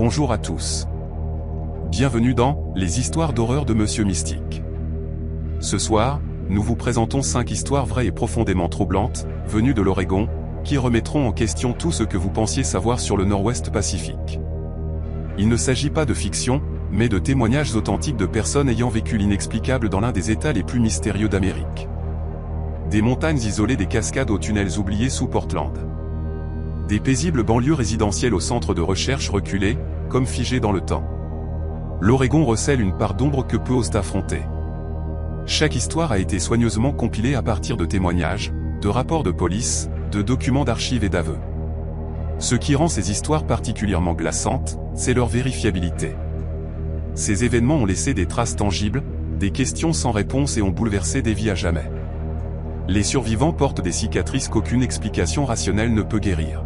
Bonjour à tous. Bienvenue dans les histoires d'horreur de Monsieur Mystique. Ce soir, nous vous présentons 5 histoires vraies et profondément troublantes, venues de l'Oregon, qui remettront en question tout ce que vous pensiez savoir sur le Nord-Ouest Pacifique. Il ne s'agit pas de fiction, mais de témoignages authentiques de personnes ayant vécu l'inexplicable dans l'un des États les plus mystérieux d'Amérique. Des montagnes isolées, des cascades aux tunnels oubliés sous Portland. Des paisibles banlieues résidentielles au centre de recherche reculées, comme figées dans le temps. L'Oregon recèle une part d'ombre que peu osent affronter. Chaque histoire a été soigneusement compilée à partir de témoignages, de rapports de police, de documents d'archives et d'aveux. Ce qui rend ces histoires particulièrement glaçantes, c'est leur vérifiabilité. Ces événements ont laissé des traces tangibles, des questions sans réponse et ont bouleversé des vies à jamais. Les survivants portent des cicatrices qu'aucune explication rationnelle ne peut guérir.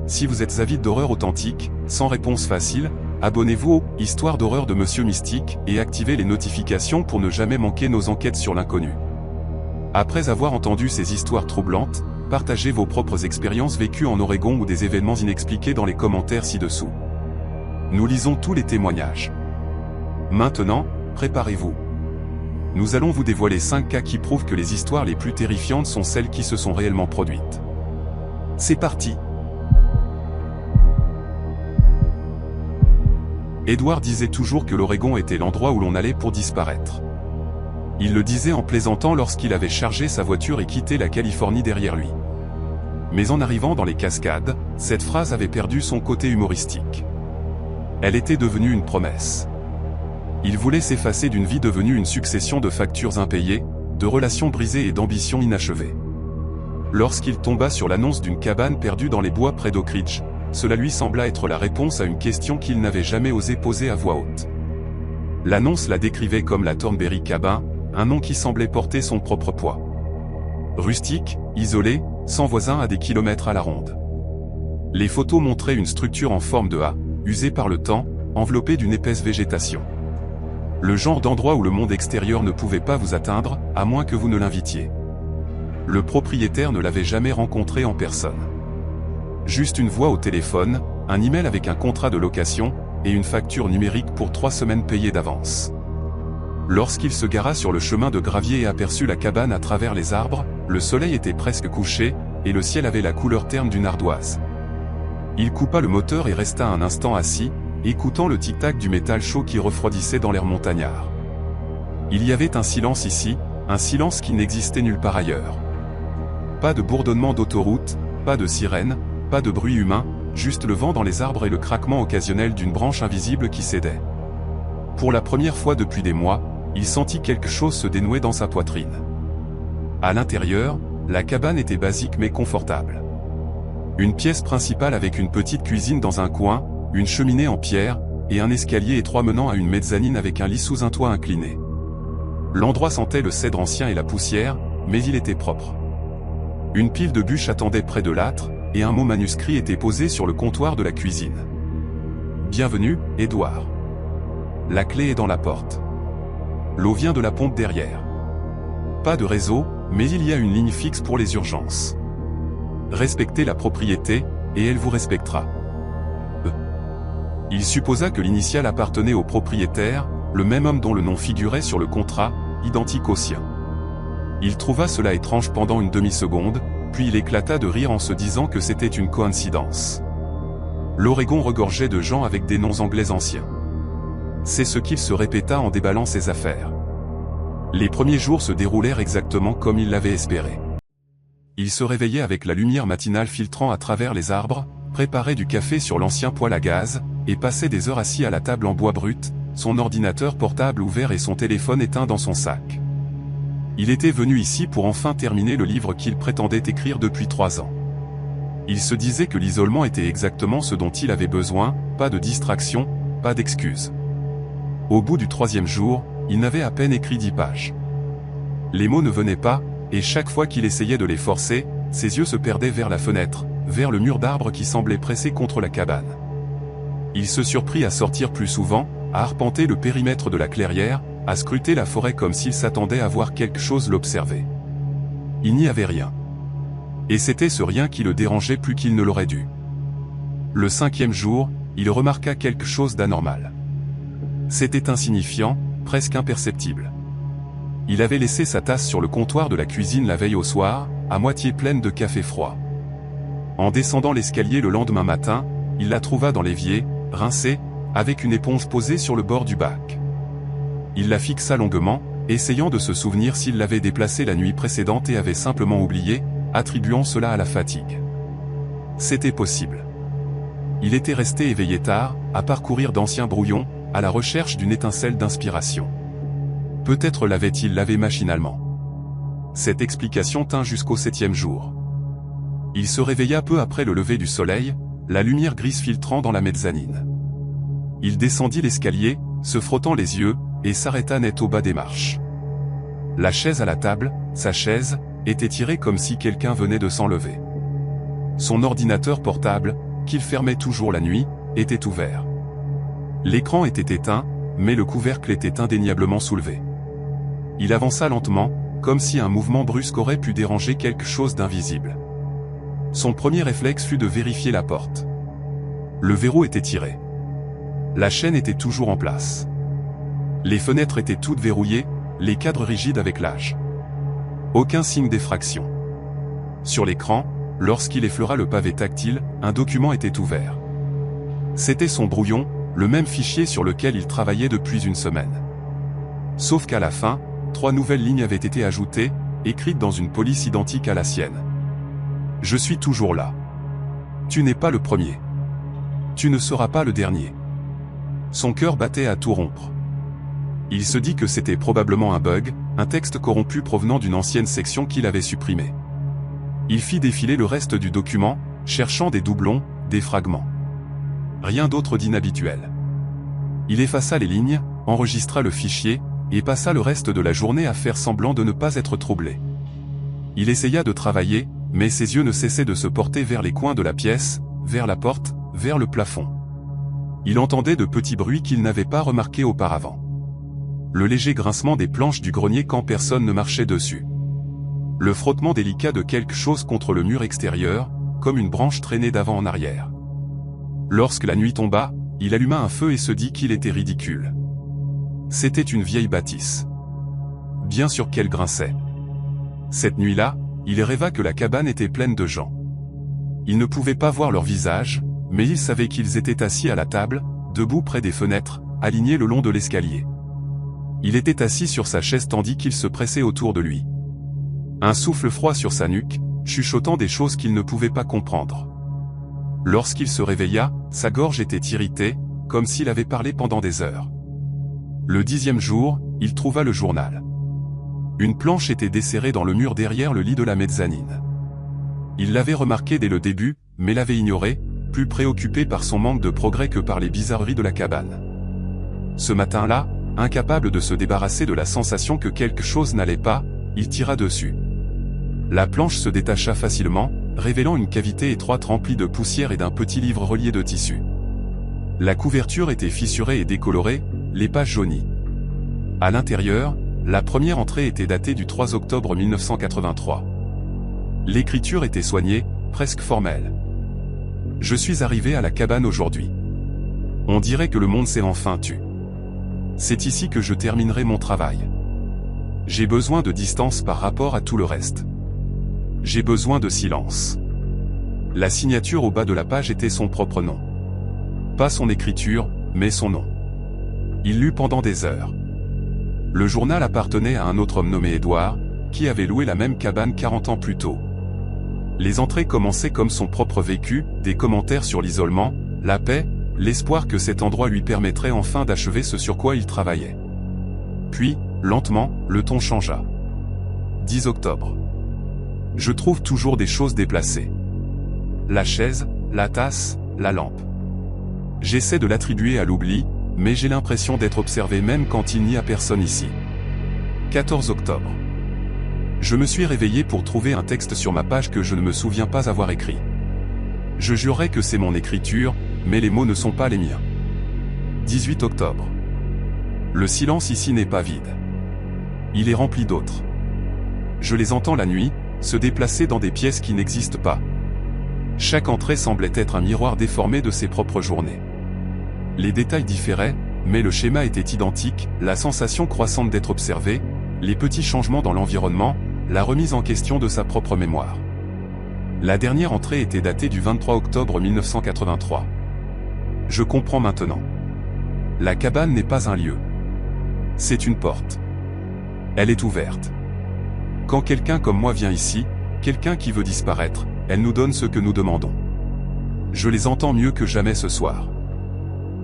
Si vous êtes avide d'horreur authentique, sans réponse facile, abonnez-vous aux Histoires d'horreur de Monsieur Mystique et activez les notifications pour ne jamais manquer nos enquêtes sur l'inconnu. Après avoir entendu ces histoires troublantes, partagez vos propres expériences vécues en Oregon ou des événements inexpliqués dans les commentaires ci-dessous. Nous lisons tous les témoignages. Maintenant, préparez-vous. Nous allons vous dévoiler 5 cas qui prouvent que les histoires les plus terrifiantes sont celles qui se sont réellement produites. C'est parti! Edward disait toujours que l'Oregon était l'endroit où l'on allait pour disparaître. Il le disait en plaisantant lorsqu'il avait chargé sa voiture et quitté la Californie derrière lui. Mais en arrivant dans les cascades, cette phrase avait perdu son côté humoristique. Elle était devenue une promesse. Il voulait s'effacer d'une vie devenue une succession de factures impayées, de relations brisées et d'ambitions inachevées. Lorsqu'il tomba sur l'annonce d'une cabane perdue dans les bois près d'Oak Ridge, cela lui sembla être la réponse à une question qu'il n'avait jamais osé poser à voix haute. L'annonce la décrivait comme la Thornberry Cabin, un nom qui semblait porter son propre poids. Rustique, isolé, sans voisins à des kilomètres à la ronde. Les photos montraient une structure en forme de A, usée par le temps, enveloppée d'une épaisse végétation. Le genre d'endroit où le monde extérieur ne pouvait pas vous atteindre, à moins que vous ne l'invitiez. Le propriétaire ne l'avait jamais rencontré en personne. Juste une voix au téléphone, un email avec un contrat de location, et une facture numérique pour 3 semaines payées d'avance. Lorsqu'il se gara sur le chemin de gravier et aperçut la cabane à travers les arbres, le soleil était presque couché, et le ciel avait la couleur terne d'une ardoise. Il coupa le moteur et resta un instant assis, écoutant le tic-tac du métal chaud qui refroidissait dans l'air montagnard. Il y avait un silence ici, un silence qui n'existait nulle part ailleurs. Pas de bourdonnement d'autoroute, pas de sirène, pas de bruit humain, juste le vent dans les arbres et le craquement occasionnel d'une branche invisible qui cédait. Pour la première fois depuis des mois, il sentit quelque chose se dénouer dans sa poitrine. À l'intérieur, la cabane était basique mais confortable. Une pièce principale avec une petite cuisine dans un coin, une cheminée en pierre, et un escalier étroit menant à une mezzanine avec un lit sous un toit incliné. L'endroit sentait le cèdre ancien et la poussière, mais il était propre. Une pile de bûches attendait près de l'âtre, et un mot manuscrit était posé sur le comptoir de la cuisine. Bienvenue, Edward. La clé est dans la porte. L'eau vient de la pompe derrière. Pas de réseau, mais il y a une ligne fixe pour les urgences. Respectez la propriété, et elle vous respectera. Il supposa que l'initiale appartenait au propriétaire, le même homme dont le nom figurait sur le contrat, identique au sien. Il trouva cela étrange pendant une demi-seconde, puis il éclata de rire en se disant que c'était une coïncidence. L'Oregon regorgeait de gens avec des noms anglais anciens. C'est ce qu'il se répéta en déballant ses affaires. Les premiers jours se déroulèrent exactement comme il l'avait espéré. Il se réveillait avec la lumière matinale filtrant à travers les arbres, préparait du café sur l'ancien poêle à gaz, et passait des heures assis à la table en bois brut, son ordinateur portable ouvert et son téléphone éteint dans son sac. Il était venu ici pour enfin terminer le livre qu'il prétendait écrire depuis 3 ans. Il se disait que l'isolement était exactement ce dont il avait besoin, pas de distraction, pas d'excuses. Au bout du 3e jour, il n'avait à peine écrit 10 pages. Les mots ne venaient pas, et chaque fois qu'il essayait de les forcer, ses yeux se perdaient vers la fenêtre, vers le mur d'arbres qui semblait pressé contre la cabane. Il se surprit à sortir plus souvent, à arpenter le périmètre de la clairière, à scruter la forêt comme s'il s'attendait à voir quelque chose l'observer. Il n'y avait rien. Et c'était ce rien qui le dérangeait plus qu'il ne l'aurait dû. Le 5e jour, il remarqua quelque chose d'anormal. C'était insignifiant, presque imperceptible. Il avait laissé sa tasse sur le comptoir de la cuisine la veille au soir, à moitié pleine de café froid. En descendant l'escalier le lendemain matin, il la trouva dans l'évier, rincée, avec une éponge posée sur le bord du bac. Il la fixa longuement, essayant de se souvenir s'il l'avait déplacée la nuit précédente et avait simplement oublié, attribuant cela à la fatigue. C'était possible. Il était resté éveillé tard, à parcourir d'anciens brouillons, à la recherche d'une étincelle d'inspiration. Peut-être l'avait-il lavé machinalement. Cette explication tint jusqu'au 7e jour. Il se réveilla peu après le lever du soleil, la lumière grise filtrant dans la mezzanine. Il descendit l'escalier, se frottant les yeux, et s'arrêta net au bas des marches. La chaise à la table, sa chaise, était tirée comme si quelqu'un venait de s'enlever. Son ordinateur portable, qu'il fermait toujours la nuit, était ouvert. L'écran était éteint, mais le couvercle était indéniablement soulevé. Il avança lentement, comme si un mouvement brusque aurait pu déranger quelque chose d'invisible. Son premier réflexe fut de vérifier la porte. Le verrou était tiré. La chaîne était toujours en place. Les fenêtres étaient toutes verrouillées, les cadres rigides avec l'âge. Aucun signe d'effraction. Sur l'écran, lorsqu'il effleura le pavé tactile, un document était ouvert. C'était son brouillon, le même fichier sur lequel il travaillait depuis une semaine. Sauf qu'à la fin, 3 nouvelles lignes avaient été ajoutées, écrites dans une police identique à la sienne. Je suis toujours là. Tu n'es pas le premier. Tu ne seras pas le dernier. Son cœur battait à tout rompre. Il se dit que c'était probablement un bug, un texte corrompu provenant d'une ancienne section qu'il avait supprimée. Il fit défiler le reste du document, cherchant des doublons, des fragments. Rien d'autre d'inhabituel. Il effaça les lignes, enregistra le fichier, et passa le reste de la journée à faire semblant de ne pas être troublé. Il essaya de travailler, mais ses yeux ne cessaient de se porter vers les coins de la pièce, vers la porte, vers le plafond. Il entendait de petits bruits qu'il n'avait pas remarqués auparavant. Le léger grincement des planches du grenier quand personne ne marchait dessus. Le frottement délicat de quelque chose contre le mur extérieur, comme une branche traînée d'avant en arrière. Lorsque la nuit tomba, il alluma un feu et se dit qu'il était ridicule. C'était une vieille bâtisse. Bien sûr qu'elle grinçait. Cette nuit-là, il rêva que la cabane était pleine de gens. Il ne pouvait pas voir leur visage, mais il savait qu'ils étaient assis à la table, debout près des fenêtres, alignés le long de l'escalier. Il était assis sur sa chaise tandis qu'ils se pressaient autour de lui. Un souffle froid sur sa nuque, chuchotant des choses qu'il ne pouvait pas comprendre. Lorsqu'il se réveilla, sa gorge était irritée, comme s'il avait parlé pendant des heures. Le 10e jour, il trouva le journal. Une planche était desserrée dans le mur derrière le lit de la mezzanine. Il l'avait remarqué dès le début, mais l'avait ignoré, plus préoccupé par son manque de progrès que par les bizarreries de la cabane. Ce matin-là, incapable de se débarrasser de la sensation que quelque chose n'allait pas, il tira dessus. La planche se détacha facilement, révélant une cavité étroite remplie de poussière et d'un petit livre relié de tissu. La couverture était fissurée et décolorée, les pages jaunies. À l'intérieur, la première entrée était datée du 3 octobre 1983. L'écriture était soignée, presque formelle. Je suis arrivé à la cabane aujourd'hui. On dirait que le monde s'est enfin tu. C'est ici que je terminerai mon travail. J'ai besoin de distance par rapport à tout le reste. J'ai besoin de silence. La signature au bas de la page était son propre nom. Pas son écriture, mais son nom. Il lut pendant des heures. Le journal appartenait à un autre homme nommé Édouard, qui avait loué la même cabane 40 ans plus tôt. Les entrées commençaient comme son propre vécu, des commentaires sur l'isolement, la paix, l'espoir que cet endroit lui permettrait enfin d'achever ce sur quoi il travaillait. Puis, lentement, le ton changea. 10 octobre. Je trouve toujours des choses déplacées. La chaise, la tasse, la lampe. J'essaie de l'attribuer à l'oubli, mais j'ai l'impression d'être observé même quand il n'y a personne ici. 14 octobre. Je me suis réveillé pour trouver un texte sur ma page que je ne me souviens pas avoir écrit. Je jurerais que c'est mon écriture, mais les mots ne sont pas les miens. 18 octobre. Le silence ici n'est pas vide. Il est rempli d'autres. Je les entends la nuit, se déplacer dans des pièces qui n'existent pas. Chaque entrée semblait être un miroir déformé de ses propres journées. Les détails différaient, mais le schéma était identique, la sensation croissante d'être observé, les petits changements dans l'environnement, la remise en question de sa propre mémoire. La dernière entrée était datée du 23 octobre 1983. Je comprends maintenant. La cabane n'est pas un lieu. C'est une porte. Elle est ouverte. Quand quelqu'un comme moi vient ici, quelqu'un qui veut disparaître, elle nous donne ce que nous demandons. Je les entends mieux que jamais ce soir.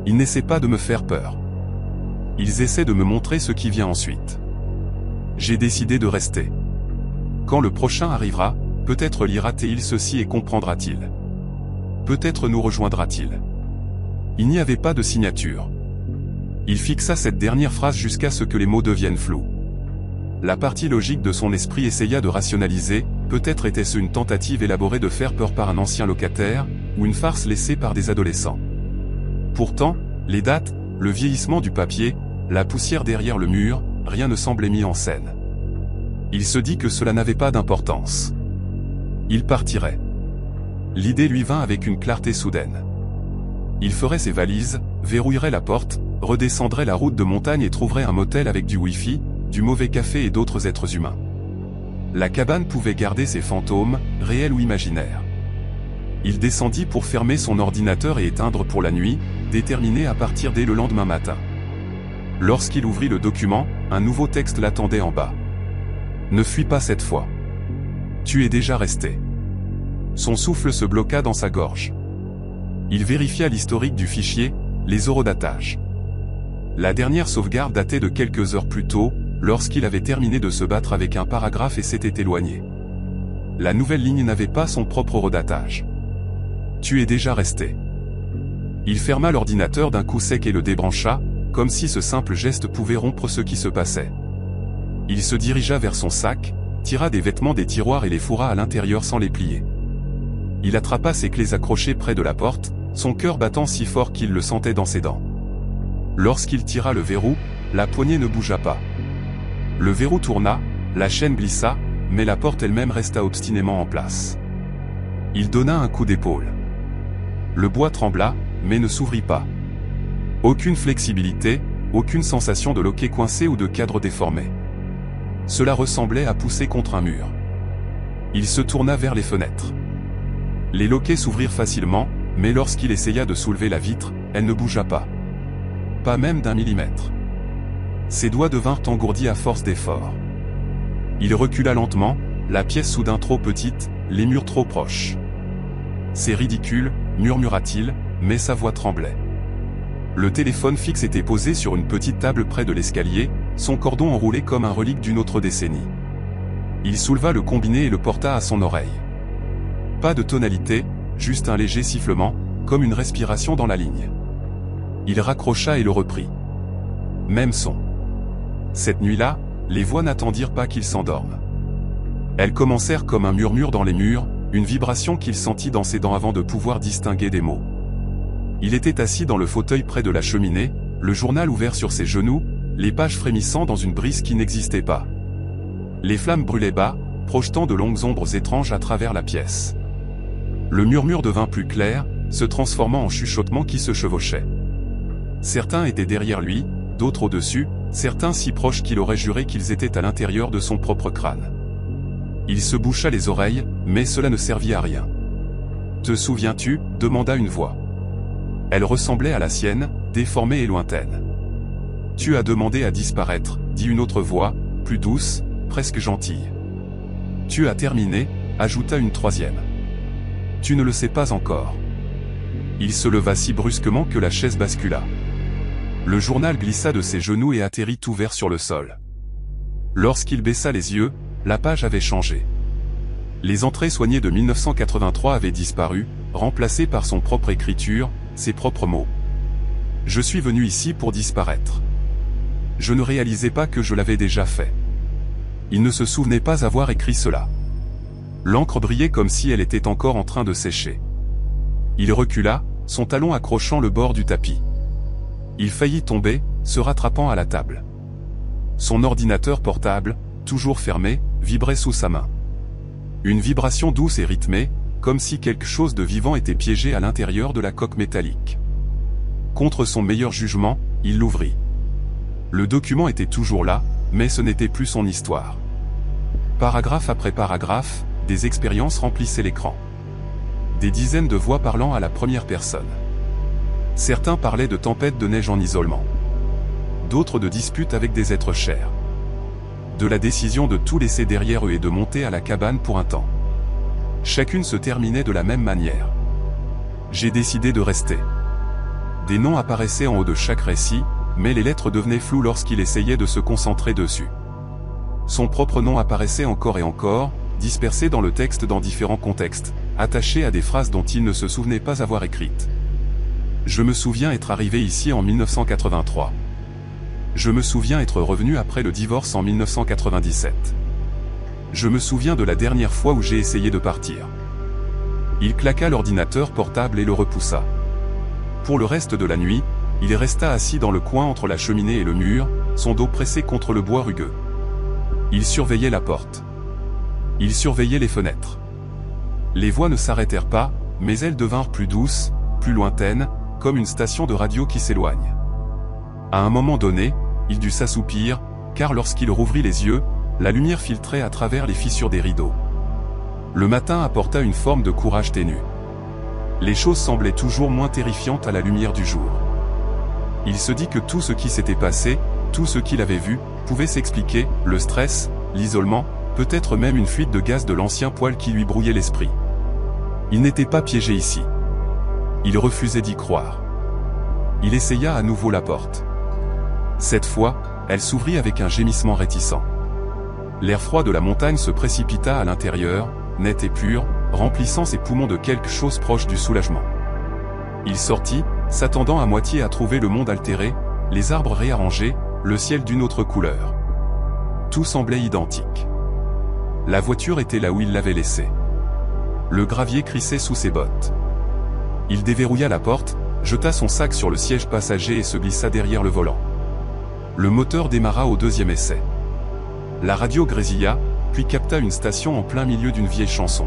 Ils n'essaient pas de me faire peur. Ils essaient de me montrer ce qui vient ensuite. J'ai décidé de rester. Quand le prochain arrivera, peut-être lira-t-il ceci et comprendra-t-il. Peut-être nous rejoindra-t-il. Il n'y avait pas de signature. Il fixa cette dernière phrase jusqu'à ce que les mots deviennent flous. La partie logique de son esprit essaya de rationaliser, peut-être était-ce une tentative élaborée de faire peur par un ancien locataire, ou une farce laissée par des adolescents. Pourtant, les dates, le vieillissement du papier, la poussière derrière le mur, rien ne semblait mis en scène. Il se dit que cela n'avait pas d'importance. Il partirait. L'idée lui vint avec une clarté soudaine. Il ferait ses valises, verrouillerait la porte, redescendrait la route de montagne et trouverait un motel avec du wifi, du mauvais café et d'autres êtres humains. La cabane pouvait garder ses fantômes, réels ou imaginaires. Il descendit pour fermer son ordinateur et éteindre pour la nuit, déterminé à partir dès le lendemain matin. Lorsqu'il ouvrit le document, un nouveau texte l'attendait en bas. Ne fuis pas cette fois. Tu es déjà resté. Son souffle se bloqua dans sa gorge. Il vérifia l'historique du fichier, les horodatage. La dernière sauvegarde datait de quelques heures plus tôt, lorsqu'il avait terminé de se battre avec un paragraphe et s'était éloigné. La nouvelle ligne n'avait pas son propre horodatage. Tu es déjà resté. Il ferma l'ordinateur d'un coup sec et le débrancha, comme si ce simple geste pouvait rompre ce qui se passait. Il se dirigea vers son sac, tira des vêtements des tiroirs et les fourra à l'intérieur sans les plier. Il attrapa ses clés accrochées près de la porte, son cœur battant si fort qu'il le sentait dans ses dents. Lorsqu'il tira le verrou, la poignée ne bougea pas. Le verrou tourna, la chaîne glissa, mais la porte elle-même resta obstinément en place. Il donna un coup d'épaule. Le bois trembla, mais ne s'ouvrit pas. Aucune flexibilité, aucune sensation de loquet coincé ou de cadre déformé. Cela ressemblait à pousser contre un mur. Il se tourna vers les fenêtres. Les loquets s'ouvrirent facilement, mais lorsqu'il essaya de soulever la vitre, elle ne bougea pas. Pas même d'un millimètre. Ses doigts devinrent engourdis à force d'effort. Il recula lentement, la pièce soudain trop petite, les murs trop proches. C'est ridicule, murmura-t-il, mais sa voix tremblait. Le téléphone fixe était posé sur une petite table près de l'escalier, son cordon enroulé comme un relique d'une autre décennie. Il souleva le combiné et le porta à son oreille. Pas de tonalité, juste un léger sifflement, comme une respiration dans la ligne. Il raccrocha et le reprit. Même son. Cette nuit-là, les voix n'attendirent pas qu'il s'endorme. Elles commencèrent comme un murmure dans les murs, une vibration qu'il sentit dans ses dents avant de pouvoir distinguer des mots. Il était assis dans le fauteuil près de la cheminée, le journal ouvert sur ses genoux, les pages frémissant dans une brise qui n'existait pas. Les flammes brûlaient bas, projetant de longues ombres étranges à travers la pièce. Le murmure devint plus clair, se transformant en chuchotement qui se chevauchait. Certains étaient derrière lui, d'autres au-dessus, certains si proches qu'il aurait juré qu'ils étaient à l'intérieur de son propre crâne. Il se boucha les oreilles, mais cela ne servit à rien. « Te souviens-tu » demanda une voix. Elle ressemblait à la sienne, déformée et lointaine. « Tu as demandé à disparaître » dit une autre voix, plus douce, presque gentille. « Tu as terminé » ajouta une troisième. « Tu ne le sais pas encore. » Il se leva si brusquement que la chaise bascula. Le journal glissa de ses genoux et atterrit tout vert sur le sol. Lorsqu'il baissa les yeux, la page avait changé. Les entrées soignées de 1983 avaient disparu, remplacées par son propre écriture, ses propres mots. « Je suis venu ici pour disparaître. » Je ne réalisais pas que je l'avais déjà fait. Il ne se souvenait pas avoir écrit cela. L'encre brillait comme si elle était encore en train de sécher. Il recula, son talon accrochant le bord du tapis. Il faillit tomber, se rattrapant à la table. Son ordinateur portable, toujours fermé, vibrait sous sa main. Une vibration douce et rythmée, comme si quelque chose de vivant était piégé à l'intérieur de la coque métallique. Contre son meilleur jugement, il l'ouvrit. Le document était toujours là, mais ce n'était plus son histoire. Paragraphe après paragraphe, des expériences remplissaient l'écran. Des dizaines de voix parlant à la première personne. Certains parlaient de tempêtes de neige en isolement. D'autres de disputes avec des êtres chers. De la décision de tout laisser derrière eux et de monter à la cabane pour un temps. Chacune se terminait de la même manière. J'ai décidé de rester. Des noms apparaissaient en haut de chaque récit, mais les lettres devenaient floues lorsqu'il essayait de se concentrer dessus. Son propre nom apparaissait encore et encore, dispersé dans le texte dans différents contextes, attaché à des phrases dont il ne se souvenait pas avoir écrites. Je me souviens être arrivé ici en 1983. Je me souviens être revenu après le divorce en 1997. Je me souviens de la dernière fois où j'ai essayé de partir. Il claqua l'ordinateur portable et le repoussa. Pour le reste de la nuit, il resta assis dans le coin entre la cheminée et le mur, son dos pressé contre le bois rugueux. Il surveillait la porte. Il surveillait les fenêtres. Les voix ne s'arrêtèrent pas, mais elles devinrent plus douces, plus lointaines, comme une station de radio qui s'éloigne. À un moment donné, il dut s'assoupir, car lorsqu'il rouvrit les yeux, la lumière filtrait à travers les fissures des rideaux. Le matin apporta une forme de courage ténu. Les choses semblaient toujours moins terrifiantes à la lumière du jour. Il se dit que tout ce qui s'était passé, tout ce qu'il avait vu, pouvait s'expliquer, le stress, l'isolement, peut-être même une fuite de gaz de l'ancien poêle qui lui brouillait l'esprit. Il n'était pas piégé ici. Il refusait d'y croire. Il essaya à nouveau la porte. Cette fois, elle s'ouvrit avec un gémissement réticent. L'air froid de la montagne se précipita à l'intérieur, net et pur, remplissant ses poumons de quelque chose proche du soulagement. Il sortit, s'attendant à moitié à trouver le monde altéré, les arbres réarrangés, le ciel d'une autre couleur. Tout semblait identique. La voiture était là où il l'avait laissée. Le gravier crissait sous ses bottes. Il déverrouilla la porte, jeta son sac sur le siège passager et se glissa derrière le volant. Le moteur démarra au deuxième essai. La radio grésilla, puis capta une station en plein milieu d'une vieille chanson.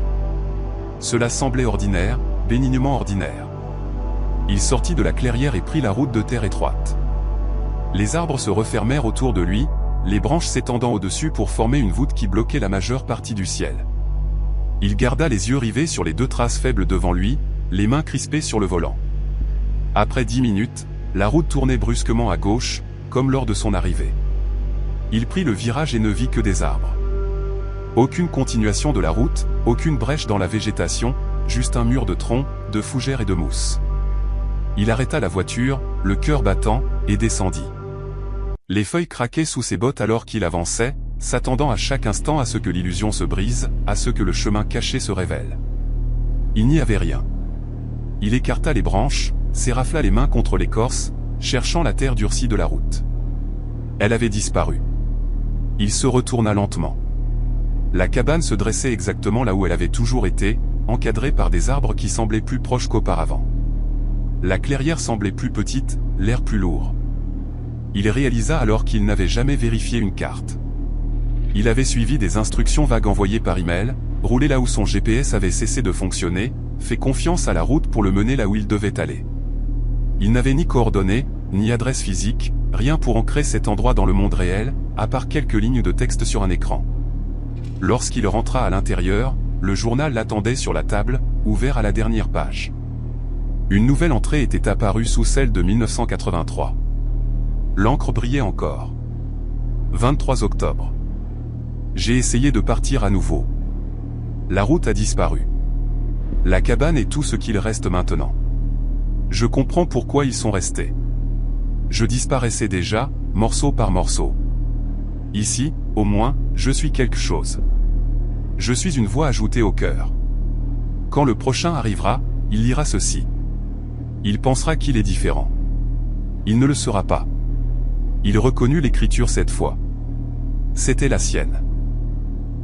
Cela semblait ordinaire, bénignement ordinaire. Il sortit de la clairière et prit la route de terre étroite. Les arbres se refermèrent autour de lui, les branches s'étendant au-dessus pour former une voûte qui bloquait la majeure partie du ciel. Il garda les yeux rivés sur les deux traces faibles devant lui, les mains crispées sur le volant. Après 10 minutes, la route tournait brusquement à gauche, comme lors de son arrivée. Il prit le virage et ne vit que des arbres. Aucune continuation de la route, aucune brèche dans la végétation, juste un mur de troncs, de fougères et de mousse. Il arrêta la voiture, le cœur battant, et descendit. Les feuilles craquaient sous ses bottes alors qu'il avançait, s'attendant à chaque instant à ce que l'illusion se brise, à ce que le chemin caché se révèle. Il n'y avait rien. Il écarta les branches, s'érafla les mains contre l'écorce, cherchant la terre durcie de la route. Elle avait disparu. Il se retourna lentement. La cabane se dressait exactement là où elle avait toujours été, encadrée par des arbres qui semblaient plus proches qu'auparavant. La clairière semblait plus petite, l'air plus lourd. Il réalisa alors qu'il n'avait jamais vérifié une carte. Il avait suivi des instructions vagues envoyées par email, roulé là où son GPS avait cessé de fonctionner, fait confiance à la route pour le mener là où il devait aller. Il n'avait ni coordonnées, ni adresse physique, rien pour ancrer cet endroit dans le monde réel, à part quelques lignes de texte sur un écran. Lorsqu'il rentra à l'intérieur, le journal l'attendait sur la table, ouvert à la dernière page. Une nouvelle entrée était apparue sous celle de 1983. L'encre brillait encore. 23 octobre. J'ai essayé de partir à nouveau. La route a disparu. La cabane est tout ce qu'il reste maintenant. Je comprends pourquoi ils sont restés. Je disparaissais déjà, morceau par morceau. Ici, au moins, je suis quelque chose. Je suis une voix ajoutée au cœur. Quand le prochain arrivera, il lira ceci. Il pensera qu'il est différent. Il ne le sera pas. Il reconnut l'écriture cette fois. C'était la sienne.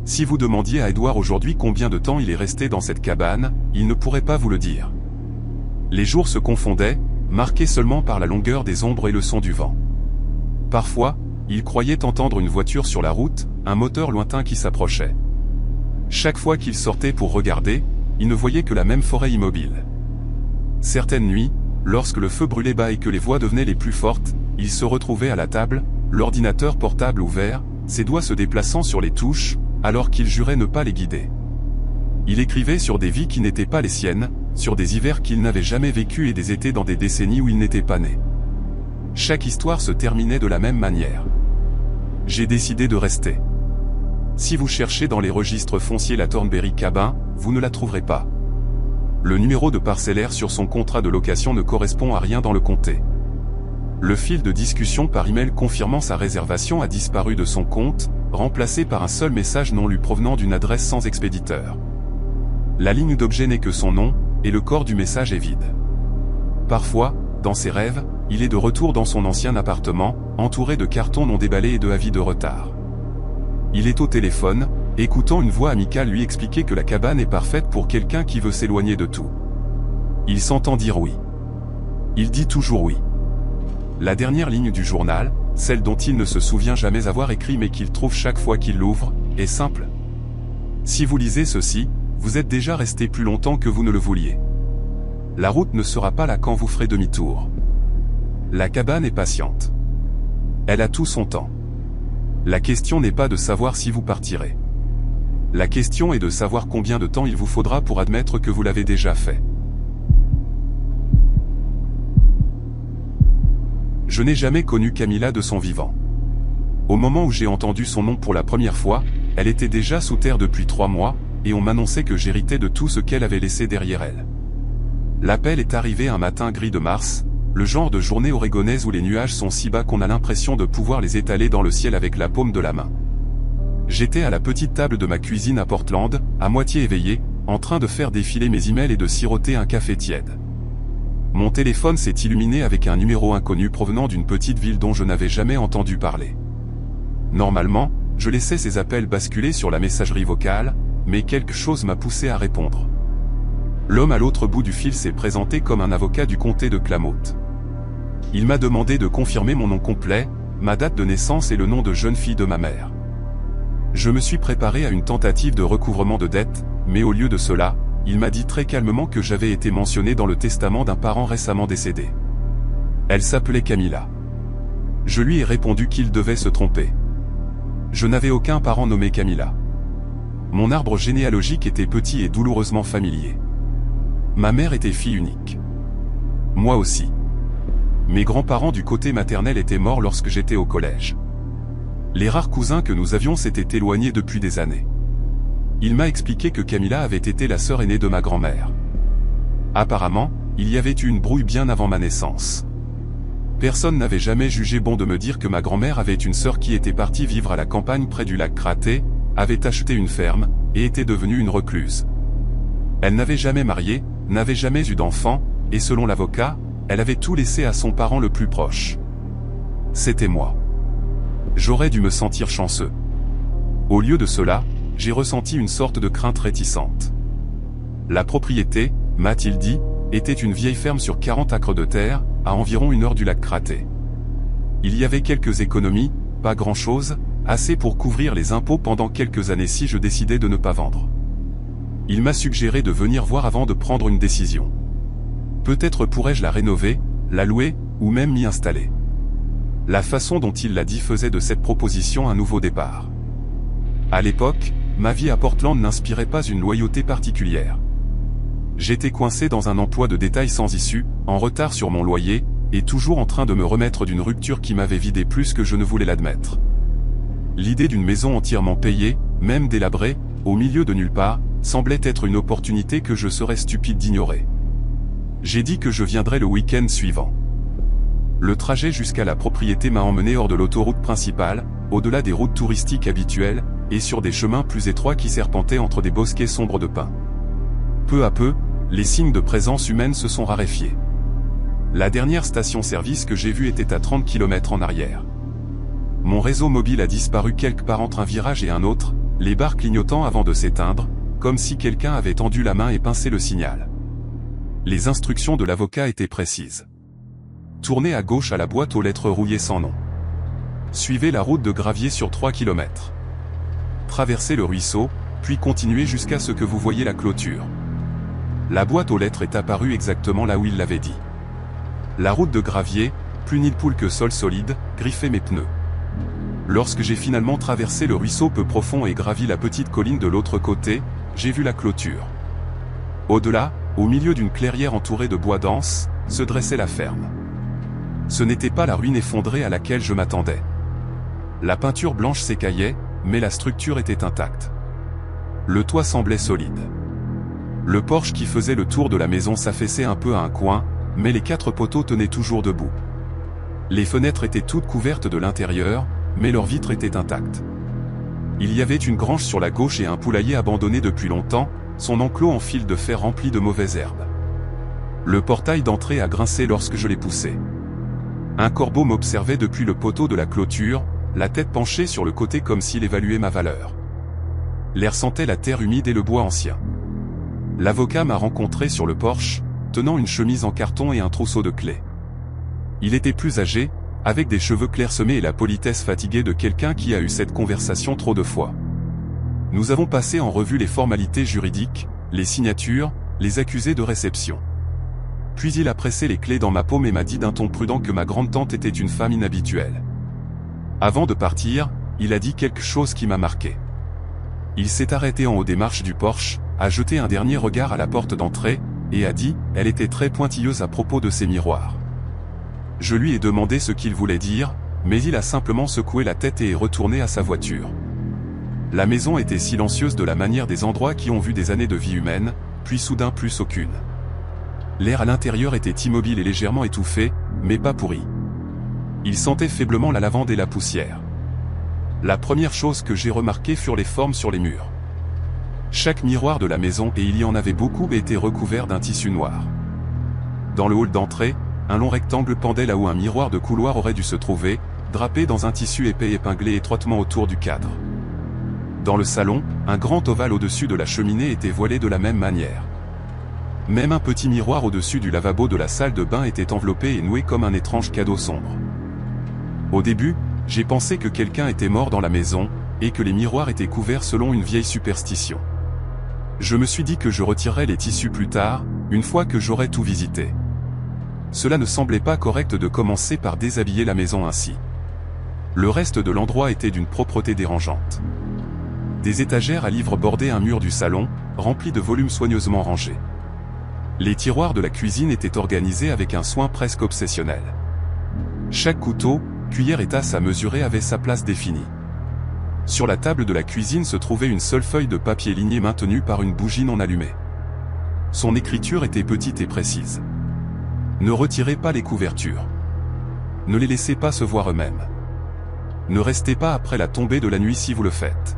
Si vous demandiez à Edouard aujourd'hui combien de temps il est resté dans cette cabane, il ne pourrait pas vous le dire. Les jours se confondaient, marqués seulement par la longueur des ombres et le son du vent. Parfois, il croyait entendre une voiture sur la route, un moteur lointain qui s'approchait. Chaque fois qu'il sortait pour regarder, il ne voyait que la même forêt immobile. Certaines nuits, lorsque le feu brûlait bas et que les voix devenaient les plus fortes, il se retrouvait à la table, l'ordinateur portable ouvert, ses doigts se déplaçant sur les touches, alors qu'il jurait ne pas les guider. Il écrivait sur des vies qui n'étaient pas les siennes, sur des hivers qu'il n'avait jamais vécus et des étés dans des décennies où il n'était pas né. Chaque histoire se terminait de la même manière. J'ai décidé de rester. Si vous cherchez dans les registres fonciers la Thornberry Cabin, vous ne la trouverez pas. Le numéro de parcellaire sur son contrat de location ne correspond à rien dans le comté. Le fil de discussion par email confirmant sa réservation a disparu de son compte, remplacé par un seul message non lu provenant d'une adresse sans expéditeur. La ligne d'objet n'est que son nom, et le corps du message est vide. Parfois, dans ses rêves, il est de retour dans son ancien appartement, entouré de cartons non déballés et de avis de retard. Il est au téléphone, écoutant une voix amicale lui expliquer que la cabane est parfaite pour quelqu'un qui veut s'éloigner de tout. Il s'entend dire oui. Il dit toujours oui. La dernière ligne du journal, celle dont il ne se souvient jamais avoir écrit mais qu'il trouve chaque fois qu'il l'ouvre, est simple. Si vous lisez ceci, vous êtes déjà resté plus longtemps que vous ne le vouliez. La route ne sera pas là quand vous ferez demi-tour. La cabane est patiente. Elle a tout son temps. La question n'est pas de savoir si vous partirez. La question est de savoir combien de temps il vous faudra pour admettre que vous l'avez déjà fait. Je n'ai jamais connu Camilla de son vivant. Au moment où j'ai entendu son nom pour la première fois, elle était déjà sous terre depuis 3 mois, et on m'annonçait que j'héritais de tout ce qu'elle avait laissé derrière elle. L'appel est arrivé un matin gris de mars, le genre de journée oregonaise où les nuages sont si bas qu'on a l'impression de pouvoir les étaler dans le ciel avec la paume de la main. J'étais à la petite table de ma cuisine à Portland, à moitié éveillé, en train de faire défiler mes emails et de siroter un café tiède. Mon téléphone s'est illuminé avec un numéro inconnu provenant d'une petite ville dont je n'avais jamais entendu parler. Normalement, je laissais ces appels basculer sur la messagerie vocale, mais quelque chose m'a poussé à répondre. L'homme à l'autre bout du fil s'est présenté comme un avocat du comté de Klamath. Il m'a demandé de confirmer mon nom complet, ma date de naissance et le nom de jeune fille de ma mère. Je me suis préparé à une tentative de recouvrement de dettes, mais au lieu de cela, il m'a dit très calmement que j'avais été mentionné dans le testament d'un parent récemment décédé. Elle s'appelait Camilla. Je lui ai répondu qu'il devait se tromper. Je n'avais aucun parent nommé Camilla. Mon arbre généalogique était petit et douloureusement familier. Ma mère était fille unique. Moi aussi. Mes grands-parents du côté maternel étaient morts lorsque j'étais au collège. Les rares cousins que nous avions s'étaient éloignés depuis des années. Il m'a expliqué que Camilla avait été la sœur aînée de ma grand-mère. Apparemment, il y avait eu une brouille bien avant ma naissance. Personne n'avait jamais jugé bon de me dire que ma grand-mère avait une sœur qui était partie vivre à la campagne près du lac Cratté, avait acheté une ferme, et était devenue une recluse. Elle n'avait jamais marié, n'avait jamais eu d'enfant, et selon l'avocat, elle avait tout laissé à son parent le plus proche. C'était moi. J'aurais dû me sentir chanceux. Au lieu de cela, j'ai ressenti une sorte de crainte réticente. La propriété, m'a-t-il dit, était une vieille ferme sur 40 acres de terre, à environ 1 heure du lac Cratté. Il y avait quelques économies, pas grand-chose, assez pour couvrir les impôts pendant quelques années si je décidais de ne pas vendre. Il m'a suggéré de venir voir avant de prendre une décision. Peut-être pourrais-je la rénover, la louer, ou même m'y installer. La façon dont il l'a dit faisait de cette proposition un nouveau départ. À l'époque, ma vie à Portland n'inspirait pas une loyauté particulière. J'étais coincé dans un emploi de détail sans issue, en retard sur mon loyer, et toujours en train de me remettre d'une rupture qui m'avait vidé plus que je ne voulais l'admettre. L'idée d'une maison entièrement payée, même délabrée, au milieu de nulle part, semblait être une opportunité que je serais stupide d'ignorer. J'ai dit que je viendrais le week-end suivant. Le trajet jusqu'à la propriété m'a emmené hors de l'autoroute principale, au-delà des routes touristiques habituelles, et sur des chemins plus étroits qui serpentaient entre des bosquets sombres de pins. Peu à peu, les signes de présence humaine se sont raréfiés. La dernière station-service que j'ai vue était à 30 km en arrière. Mon réseau mobile a disparu quelque part entre un virage et un autre, les barres clignotant avant de s'éteindre, comme si quelqu'un avait tendu la main et pincé le signal. Les instructions de l'avocat étaient précises. Tournez à gauche à la boîte aux lettres rouillées sans nom. Suivez la route de gravier sur 3 km. Traversez le ruisseau, puis continuez jusqu'à ce que vous voyiez la clôture. La boîte aux lettres est apparue exactement là où il l'avait dit. La route de gravier, plus nid de poule que sol solide, griffait mes pneus. Lorsque j'ai finalement traversé le ruisseau peu profond et gravi la petite colline de l'autre côté, j'ai vu la clôture. Au-delà, au milieu d'une clairière entourée de bois dense, se dressait la ferme. Ce n'était pas la ruine effondrée à laquelle je m'attendais. La peinture blanche s'écaillait, mais la structure était intacte. Le toit semblait solide. Le porche qui faisait le tour de la maison s'affaissait un peu à un coin, mais les 4 poteaux tenaient toujours debout. Les fenêtres étaient toutes couvertes de l'intérieur, mais leurs vitres étaient intactes. Il y avait une grange sur la gauche et un poulailler abandonné depuis longtemps, son enclos en fil de fer rempli de mauvaises herbes. Le portail d'entrée a grincé lorsque je l'ai poussé. Un corbeau m'observait depuis le poteau de la clôture, la tête penchée sur le côté comme s'il évaluait ma valeur. L'air sentait la terre humide et le bois ancien. L'avocat m'a rencontré sur le porche, tenant une chemise en carton et un trousseau de clés. Il était plus âgé, avec des cheveux clairsemés et la politesse fatiguée de quelqu'un qui a eu cette conversation trop de fois. Nous avons passé en revue les formalités juridiques, les signatures, les accusés de réception. Puis il a pressé les clés dans ma paume et m'a dit d'un ton prudent que ma grande-tante était une femme inhabituelle. Avant de partir, il a dit quelque chose qui m'a marqué. Il s'est arrêté en haut des marches du porche, a jeté un dernier regard à la porte d'entrée, et a dit, elle était très pointilleuse à propos de ses miroirs. Je lui ai demandé ce qu'il voulait dire, mais il a simplement secoué la tête et est retourné à sa voiture. La maison était silencieuse de la manière des endroits qui ont vu des années de vie humaine, puis soudain plus aucune. L'air à l'intérieur était immobile et légèrement étouffé, mais pas pourri. Il sentait faiblement la lavande et la poussière. La première chose que j'ai remarquée furent les formes sur les murs. Chaque miroir de la maison, et il y en avait beaucoup, était recouvert d'un tissu noir. Dans le hall d'entrée, un long rectangle pendait là où un miroir de couloir aurait dû se trouver, drapé dans un tissu épais épinglé étroitement autour du cadre. Dans le salon, un grand ovale au-dessus de la cheminée était voilé de la même manière. Même un petit miroir au-dessus du lavabo de la salle de bain était enveloppé et noué comme un étrange cadeau sombre. Au début, j'ai pensé que quelqu'un était mort dans la maison, et que les miroirs étaient couverts selon une vieille superstition. Je me suis dit que je retirerais les tissus plus tard, une fois que j'aurais tout visité. Cela ne semblait pas correct de commencer par déshabiller la maison ainsi. Le reste de l'endroit était d'une propreté dérangeante. Des étagères à livres bordaient un mur du salon, remplis de volumes soigneusement rangés. Les tiroirs de la cuisine étaient organisés avec un soin presque obsessionnel. Chaque couteau, cuillère et tasse à mesurer avait sa place définie. Sur la table de la cuisine se trouvait une seule feuille de papier ligné maintenue par une bougie non allumée. Son écriture était petite et précise. Ne retirez pas les couvertures. Ne les laissez pas se voir eux-mêmes. Ne restez pas après la tombée de la nuit si vous le faites.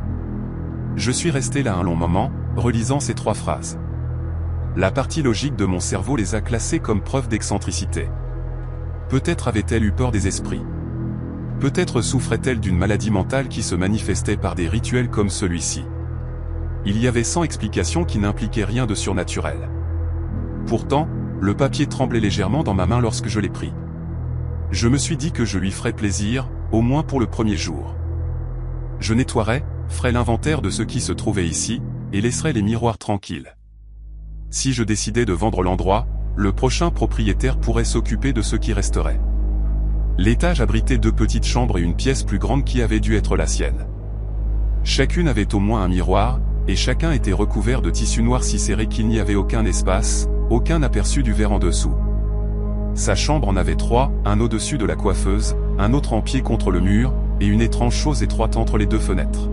Je suis resté là un long moment, relisant ces 3 phrases. La partie logique de mon cerveau les a classées comme preuve d'excentricité. Peut-être avait-elle eu peur des esprits. Peut-être souffrait-elle d'une maladie mentale qui se manifestait par des rituels comme celui-ci. Il y avait 100 explications qui n'impliquaient rien de surnaturel. Pourtant, le papier tremblait légèrement dans ma main lorsque je l'ai pris. Je me suis dit que je lui ferais plaisir, au moins pour le premier jour. Je nettoierais, ferais l'inventaire de ce qui se trouvait ici, et laisserais les miroirs tranquilles. Si je décidais de vendre l'endroit, le prochain propriétaire pourrait s'occuper de ce qui resterait. L'étage abritait 2 petites chambres et une pièce plus grande qui avait dû être la sienne. Chacune avait au moins un miroir, et chacun était recouvert de tissu noir si serré qu'il n'y avait aucun espace, aucun aperçu du verre en dessous. Sa chambre en avait 3, un au-dessus de la coiffeuse, un autre en pied contre le mur, et une étrange chose étroite entre les 2 fenêtres.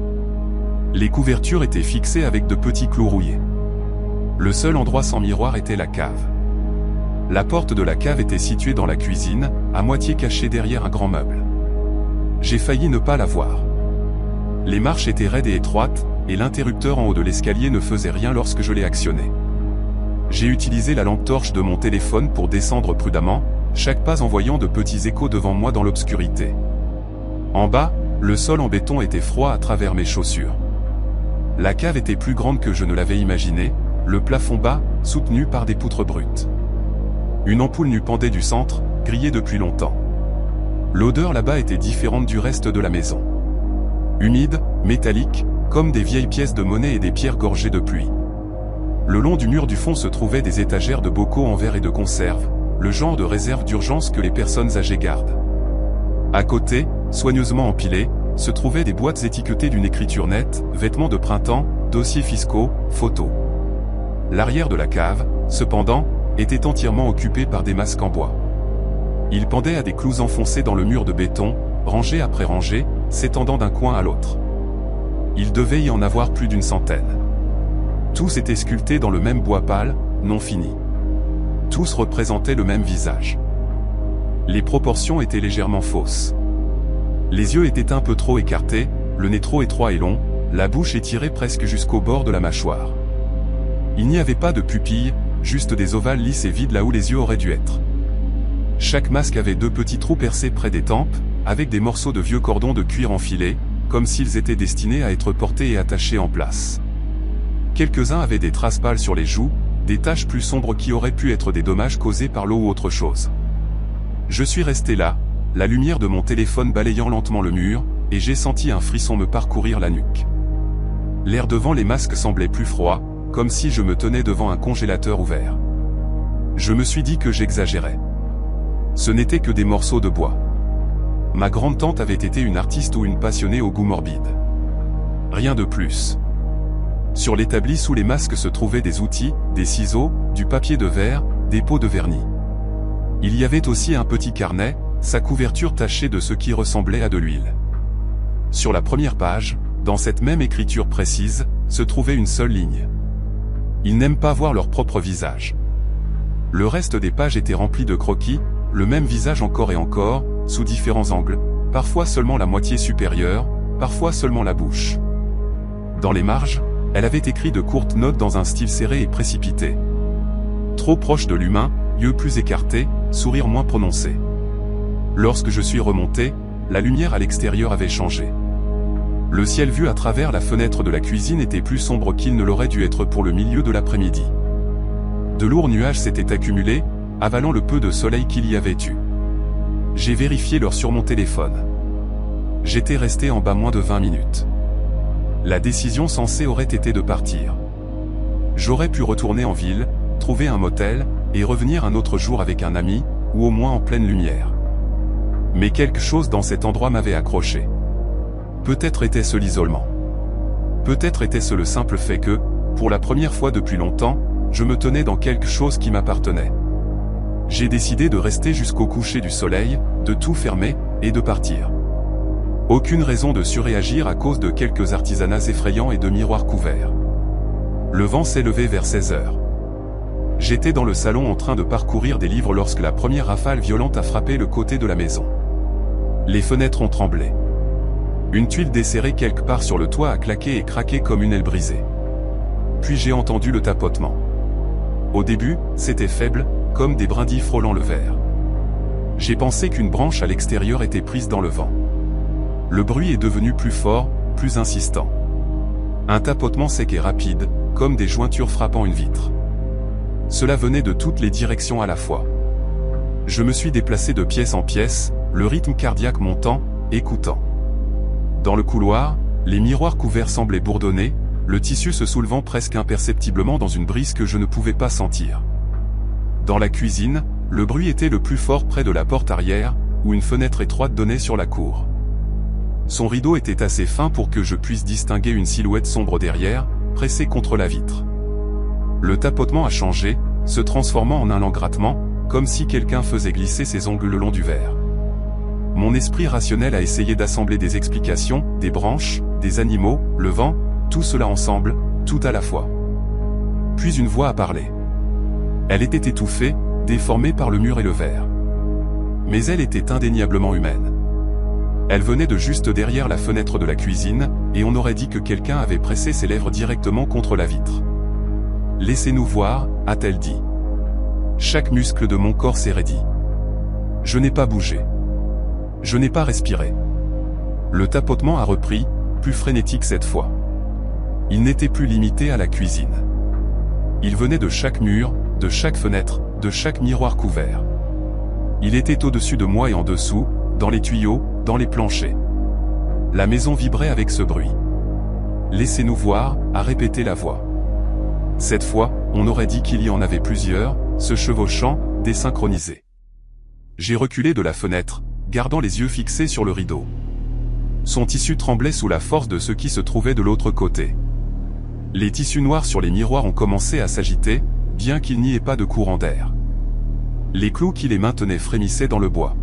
Les couvertures étaient fixées avec de petits clous rouillés. Le seul endroit sans miroir était la cave. La porte de la cave était située dans la cuisine, à moitié cachée derrière un grand meuble. J'ai failli ne pas la voir. Les marches étaient raides et étroites, et l'interrupteur en haut de l'escalier ne faisait rien lorsque je l'ai actionné. J'ai utilisé la lampe torche de mon téléphone pour descendre prudemment, chaque pas envoyant de petits échos devant moi dans l'obscurité. En bas, le sol en béton était froid à travers mes chaussures. La cave était plus grande que je ne l'avais imaginé, le plafond bas, soutenu par des poutres brutes. Une ampoule nue pendait du centre, grillée depuis longtemps. L'odeur là-bas était différente du reste de la maison. Humide, métallique, comme des vieilles pièces de monnaie et des pierres gorgées de pluie. Le long du mur du fond se trouvaient des étagères de bocaux en verre et de conserves, le genre de réserve d'urgence que les personnes âgées gardent. À côté, soigneusement empilés, se trouvaient des boîtes étiquetées d'une écriture nette, vêtements de printemps, dossiers fiscaux, photos. L'arrière de la cave, cependant, était entièrement occupé par des masques en bois. Ils pendaient à des clous enfoncés dans le mur de béton, rangés après rangés, s'étendant d'un coin à l'autre. Il devait y en avoir plus d'une centaine. Tous étaient sculptés dans le même bois pâle, non fini. Tous représentaient le même visage. Les proportions étaient légèrement fausses. Les yeux étaient un peu trop écartés, le nez trop étroit et long, la bouche étirée presque jusqu'au bord de la mâchoire. Il n'y avait pas de pupilles, juste des ovales lisses et vides là où les yeux auraient dû être. Chaque masque avait 2 petits trous percés près des tempes, avec des morceaux de vieux cordons de cuir enfilés, comme s'ils étaient destinés à être portés et attachés en place. Quelques-uns avaient des traces pâles sur les joues, des taches plus sombres qui auraient pu être des dommages causés par l'eau ou autre chose. Je suis resté là, la lumière de mon téléphone balayant lentement le mur, et j'ai senti un frisson me parcourir la nuque. L'air devant les masques semblait plus froid, comme si je me tenais devant un congélateur ouvert. Je me suis dit que j'exagérais. Ce n'était que des morceaux de bois. Ma grande-tante avait été une artiste ou une passionnée au goût morbide. Rien de plus. Sur l'établi sous les masques se trouvaient des outils, des ciseaux, du papier de verre, des pots de vernis. Il y avait aussi un petit carnet, sa couverture tachée de ce qui ressemblait à de l'huile. Sur la première page, dans cette même écriture précise, se trouvait une seule ligne. Ils n'aiment pas voir leur propre visage. Le reste des pages était rempli de croquis, le même visage encore et encore, sous différents angles, parfois seulement la moitié supérieure, parfois seulement la bouche. Dans les marges, elle avait écrit de courtes notes dans un style serré et précipité. Trop proche de l'humain, yeux plus écartés, sourire moins prononcé. Lorsque je suis remonté, la lumière à l'extérieur avait changé. Le ciel vu à travers la fenêtre de la cuisine était plus sombre qu'il ne l'aurait dû être pour le milieu de l'après-midi. De lourds nuages s'étaient accumulés, avalant le peu de soleil qu'il y avait eu. J'ai vérifié l'heure sur mon téléphone. J'étais resté en bas moins de 20 minutes. La décision sensée aurait été de partir. J'aurais pu retourner en ville, trouver un motel, et revenir un autre jour avec un ami, ou au moins en pleine lumière. Mais quelque chose dans cet endroit m'avait accroché. Peut-être était-ce l'isolement. Peut-être était-ce le simple fait que, pour la première fois depuis longtemps, je me tenais dans quelque chose qui m'appartenait. J'ai décidé de rester jusqu'au coucher du soleil, de tout fermer, et de partir. Aucune raison de surréagir à cause de quelques artisanats effrayants et de miroirs couverts. Le vent s'est levé vers 16 heures. J'étais dans le salon en train de parcourir des livres lorsque la première rafale violente a frappé le côté de la maison. Les fenêtres ont tremblé. Une tuile desserrée quelque part sur le toit a claqué et craqué comme une aile brisée. Puis j'ai entendu le tapotement. Au début, c'était faible, comme des brindilles frôlant le verre. J'ai pensé qu'une branche à l'extérieur était prise dans le vent. Le bruit est devenu plus fort, plus insistant. Un tapotement sec et rapide, comme des jointures frappant une vitre. Cela venait de toutes les directions à la fois. Je me suis déplacé de pièce en pièce, le rythme cardiaque montant, écoutant. Dans le couloir, les miroirs couverts semblaient bourdonner, le tissu se soulevant presque imperceptiblement dans une brise que je ne pouvais pas sentir. Dans la cuisine, le bruit était le plus fort près de la porte arrière, où une fenêtre étroite donnait sur la cour. Son rideau était assez fin pour que je puisse distinguer une silhouette sombre derrière, pressée contre la vitre. Le tapotement a changé, se transformant en un lent grattement, comme si quelqu'un faisait glisser ses ongles le long du verre. Mon esprit rationnel a essayé d'assembler des explications, des branches, des animaux, le vent, tout cela ensemble, tout à la fois. Puis une voix a parlé. Elle était étouffée, déformée par le mur et le verre. Mais elle était indéniablement humaine. Elle venait de juste derrière la fenêtre de la cuisine, et on aurait dit que quelqu'un avait pressé ses lèvres directement contre la vitre. « Laissez-nous voir », a-t-elle dit. Chaque muscle de mon corps s'est raidi. Je n'ai pas bougé. Je n'ai pas respiré. Le tapotement a repris, plus frénétique cette fois. Il n'était plus limité à la cuisine. Il venait de chaque mur, de chaque fenêtre, de chaque miroir couvert. Il était au-dessus de moi et en dessous, dans les tuyaux, dans les planchers. La maison vibrait avec ce bruit. « Laissez-nous voir », a répété la voix. Cette fois, on aurait dit qu'il y en avait plusieurs, se chevauchant, désynchronisés. J'ai reculé de la fenêtre, gardant les yeux fixés sur le rideau. Son tissu tremblait sous la force de ce qui se trouvait de l'autre côté. Les tissus noirs sur les miroirs ont commencé à s'agiter, bien qu'il n'y ait pas de courant d'air. Les clous qui les maintenaient frémissaient dans le bois.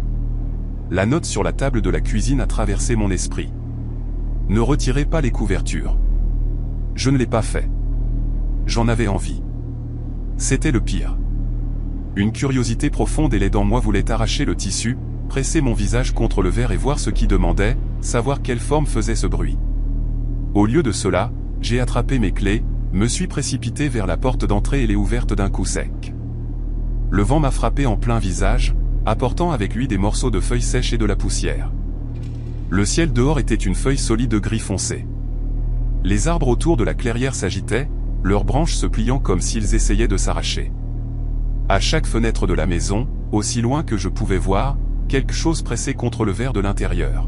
La note sur la table de la cuisine a traversé mon esprit. Ne retirez pas les couvertures. Je ne l'ai pas fait. J'en avais envie. C'était le pire. Une curiosité profonde et laide en moi voulait arracher le tissu, presser mon visage contre le verre et voir ce qui demandait, savoir quelle forme faisait ce bruit. Au lieu de cela, j'ai attrapé mes clés, me suis précipité vers la porte d'entrée et l'ai ouverte d'un coup sec. Le vent m'a frappé en plein visage, apportant avec lui des morceaux de feuilles sèches et de la poussière. Le ciel dehors était une feuille solide gris foncé. Les arbres autour de la clairière s'agitaient, leurs branches se pliant comme s'ils essayaient de s'arracher. À chaque fenêtre de la maison, aussi loin que je pouvais voir, quelque chose pressait contre le verre de l'intérieur.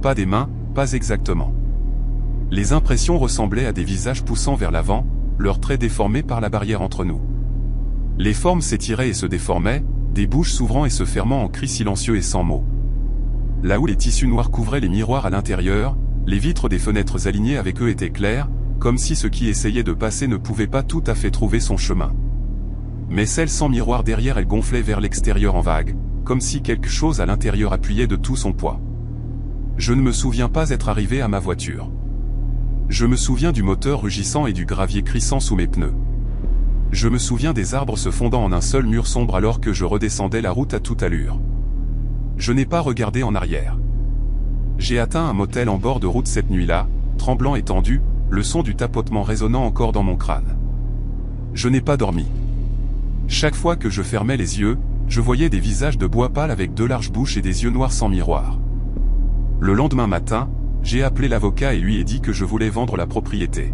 Pas des mains, pas exactement. Les impressions ressemblaient à des visages poussant vers l'avant, leurs traits déformés par la barrière entre nous. Les formes s'étiraient et se déformaient, des bouches s'ouvrant et se fermant en cris silencieux et sans mots. Là où les tissus noirs couvraient les miroirs à l'intérieur, les vitres des fenêtres alignées avec eux étaient claires, comme si ce qui essayait de passer ne pouvait pas tout à fait trouver son chemin. Mais celles sans miroir derrière elles gonflaient vers l'extérieur en vagues, comme si quelque chose à l'intérieur appuyait de tout son poids. Je ne me souviens pas être arrivé à ma voiture. Je me souviens du moteur rugissant et du gravier crissant sous mes pneus. Je me souviens des arbres se fondant en un seul mur sombre alors que je redescendais la route à toute allure. Je n'ai pas regardé en arrière. J'ai atteint un motel en bord de route cette nuit-là, tremblant et tendu, le son du tapotement résonnant encore dans mon crâne. Je n'ai pas dormi. Chaque fois que je fermais les yeux, je voyais des visages de bois pâle avec deux larges bouches et des yeux noirs sans miroir. Le lendemain matin, j'ai appelé l'avocat et lui ai dit que je voulais vendre la propriété.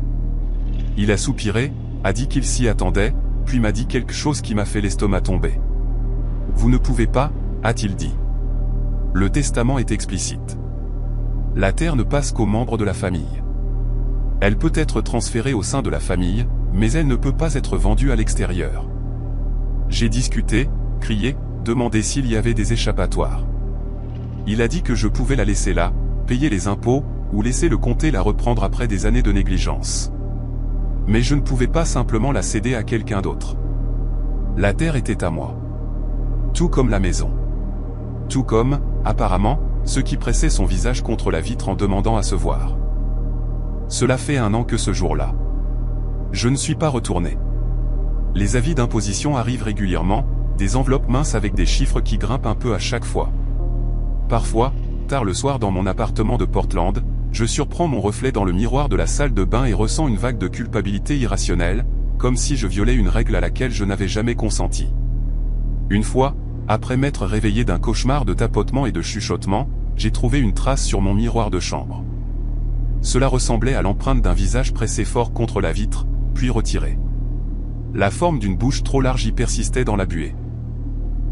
Il a soupiré, a dit qu'il s'y attendait, puis m'a dit quelque chose qui m'a fait l'estomac tomber. « Vous ne pouvez pas » a-t-il dit. Le testament est explicite. La terre ne passe qu'aux membres de la famille. Elle peut être transférée au sein de la famille, mais elle ne peut pas être vendue à l'extérieur. J'ai discuté, crié, demandé s'il y avait des échappatoires. Il a dit que je pouvais la laisser là, payer les impôts, ou laisser le comté la reprendre après des années de négligence. Mais je ne pouvais pas simplement la céder à quelqu'un d'autre. La terre était à moi. Tout comme la maison. Tout comme, apparemment, ce qui pressait son visage contre la vitre en demandant à se voir. Cela fait 1 an que ce jour-là. Je ne suis pas retourné. Les avis d'imposition arrivent régulièrement, des enveloppes minces avec des chiffres qui grimpent un peu à chaque fois. Parfois, tard le soir dans mon appartement de Portland, je surprends mon reflet dans le miroir de la salle de bain et ressens une vague de culpabilité irrationnelle, comme si je violais une règle à laquelle je n'avais jamais consenti. Une fois, après m'être réveillé d'un cauchemar de tapotement et de chuchotement, j'ai trouvé une trace sur mon miroir de chambre. Cela ressemblait à l'empreinte d'un visage pressé fort contre la vitre, puis retiré. La forme d'une bouche trop large y persistait dans la buée.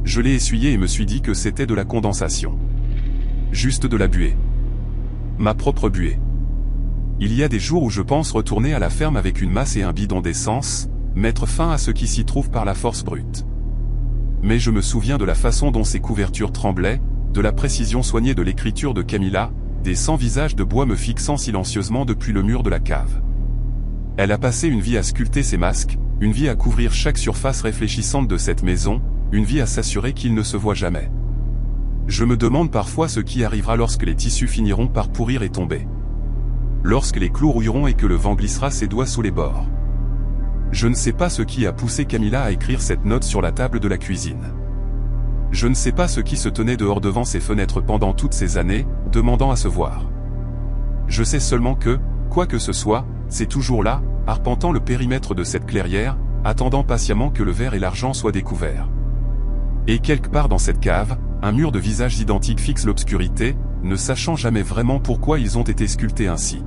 Je l'ai essuyé et me suis dit que c'était de la condensation. Juste de la buée. Ma propre buée. Il y a des jours où je pense retourner à la ferme avec une masse et un bidon d'essence, mettre fin à ce qui s'y trouve par la force brute. Mais je me souviens de la façon dont ces couvertures tremblaient, de la précision soignée de l'écriture de Camilla, des 100 visages de bois me fixant silencieusement depuis le mur de la cave. Elle a passé une vie à sculpter ces masques, une vie à couvrir chaque surface réfléchissante de cette maison, une vie à s'assurer qu'ils ne se voient jamais. Je me demande parfois ce qui arrivera lorsque les tissus finiront par pourrir et tomber. Lorsque les clous rouilleront et que le vent glissera ses doigts sous les bords. Je ne sais pas ce qui a poussé Camilla à écrire cette note sur la table de la cuisine. Je ne sais pas ce qui se tenait dehors devant ses fenêtres pendant toutes ces années, demandant à se voir. Je sais seulement que, quoi que ce soit, c'est toujours là, arpentant le périmètre de cette clairière, attendant patiemment que le verre et l'argent soient découverts. Et quelque part dans cette cave, un mur de visages identiques fixe l'obscurité, ne sachant jamais vraiment pourquoi ils ont été sculptés ainsi.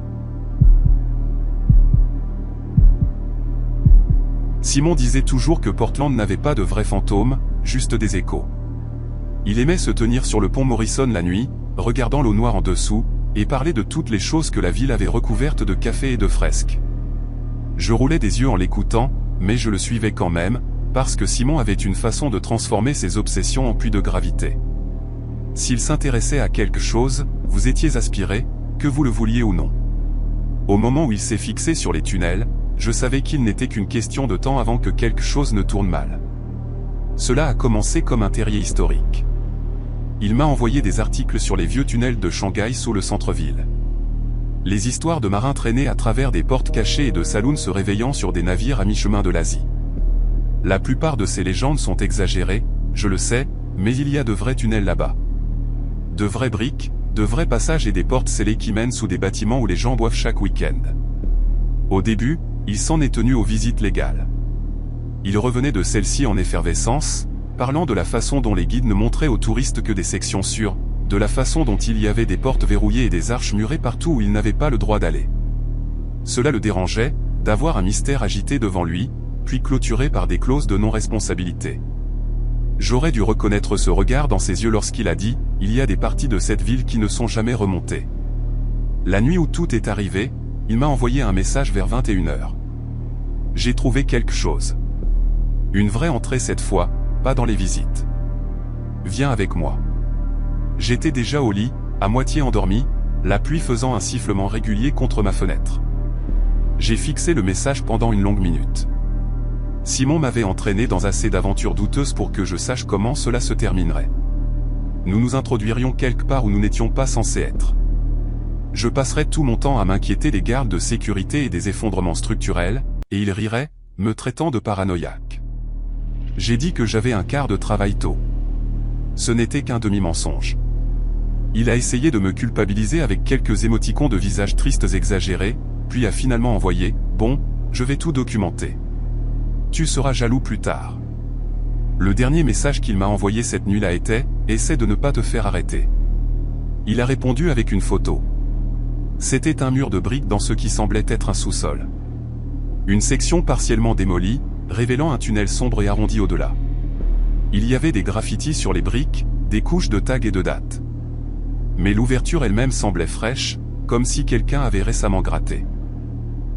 Simon disait toujours que Portland n'avait pas de vrais fantômes, juste des échos. Il aimait se tenir sur le pont Morrison la nuit, regardant l'eau noire en dessous, et parler de toutes les choses que la ville avait recouvertes de café et de fresques. Je roulais des yeux en l'écoutant, mais je le suivais quand même, Parce que Simon avait une façon de transformer ses obsessions en puits de gravité. S'il s'intéressait à quelque chose, vous étiez aspiré, que vous le vouliez ou non. Au moment où il s'est fixé sur les tunnels, je savais qu'il n'était qu'une question de temps avant que quelque chose ne tourne mal. Cela a commencé comme un terrier historique. Il m'a envoyé des articles sur les vieux tunnels de Shanghai sous le centre-ville. Les histoires de marins traînés à travers des portes cachées et de saloons se réveillant sur des navires à mi-chemin de l'Asie. La plupart de ces légendes sont exagérées, je le sais, mais il y a de vrais tunnels là-bas. De vraies briques, de vrais passages et des portes scellées qui mènent sous des bâtiments où les gens boivent chaque week-end. Au début, il s'en est tenu aux visites légales. Il revenait de celles-ci en effervescence, parlant de la façon dont les guides ne montraient aux touristes que des sections sûres, de la façon dont il y avait des portes verrouillées et des arches murées partout où il n'avait pas le droit d'aller. Cela le dérangeait, d'avoir un mystère agité devant lui, puis clôturé par des clauses de non-responsabilité. J'aurais dû reconnaître ce regard dans ses yeux lorsqu'il a dit « Il y a des parties de cette ville qui ne sont jamais remontées ». La nuit où tout est arrivé, il m'a envoyé un message vers 21h. J'ai trouvé quelque chose. Une vraie entrée cette fois, pas dans les visites. Viens avec moi. J'étais déjà au lit, à moitié endormi, la pluie faisant un sifflement régulier contre ma fenêtre. J'ai fixé le message pendant une longue minute. Simon m'avait entraîné dans assez d'aventures douteuses pour que je sache comment cela se terminerait. Nous nous introduirions quelque part où nous n'étions pas censés être. Je passerais tout mon temps à m'inquiéter des gardes de sécurité et des effondrements structurels, et il rirait, me traitant de paranoïaque. J'ai dit que j'avais un quart de travail tôt. Ce n'était qu'un demi-mensonge. Il a essayé de me culpabiliser avec quelques émoticônes de visages tristes exagérés, puis a finalement envoyé « Bon, je vais tout documenter. Tu seras jaloux plus tard. » Le dernier message qu'il m'a envoyé cette nuit-là était « Essaie de ne pas te faire arrêter. » Il a répondu avec une photo. C'était un mur de briques dans ce qui semblait être un sous-sol. Une section partiellement démolie, révélant un tunnel sombre et arrondi au-delà. Il y avait des graffitis sur les briques, des couches de tags et de dates. Mais l'ouverture elle-même semblait fraîche, comme si quelqu'un avait récemment gratté.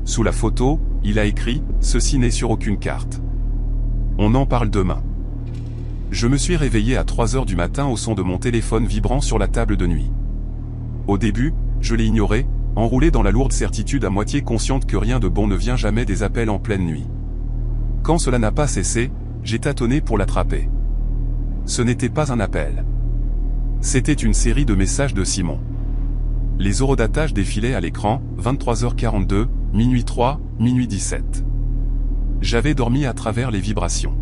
Sous la photo, il a écrit « Ceci n'est sur aucune carte. On en parle demain. » Je me suis réveillé à 3h du matin au son de mon téléphone vibrant sur la table de nuit. Au début, je l'ai ignoré, enroulé dans la lourde certitude à moitié consciente que rien de bon ne vient jamais des appels en pleine nuit. Quand cela n'a pas cessé, j'ai tâtonné pour l'attraper. Ce n'était pas un appel. C'était une série de messages de Simon. Les horodatages défilaient à l'écran, 23h42, minuit 3, minuit 17. J'avais dormi à travers les vibrations.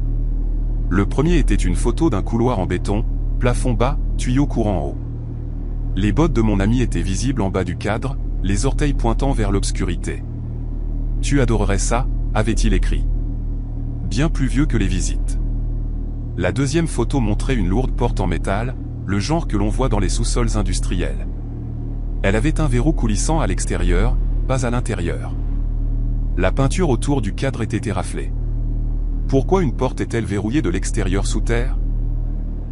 Le premier était une photo d'un couloir en béton, plafond bas, tuyau courant haut. Les bottes de mon ami étaient visibles en bas du cadre, les orteils pointant vers l'obscurité. « Tu adorerais ça », avait-il écrit. Bien plus vieux que les visites. La deuxième photo montrait une lourde porte en métal, le genre que l'on voit dans les sous-sols industriels. Elle avait un verrou coulissant à l'extérieur, pas à l'intérieur. La peinture autour du cadre était éraflée. Pourquoi une porte est-elle verrouillée de l'extérieur sous terre?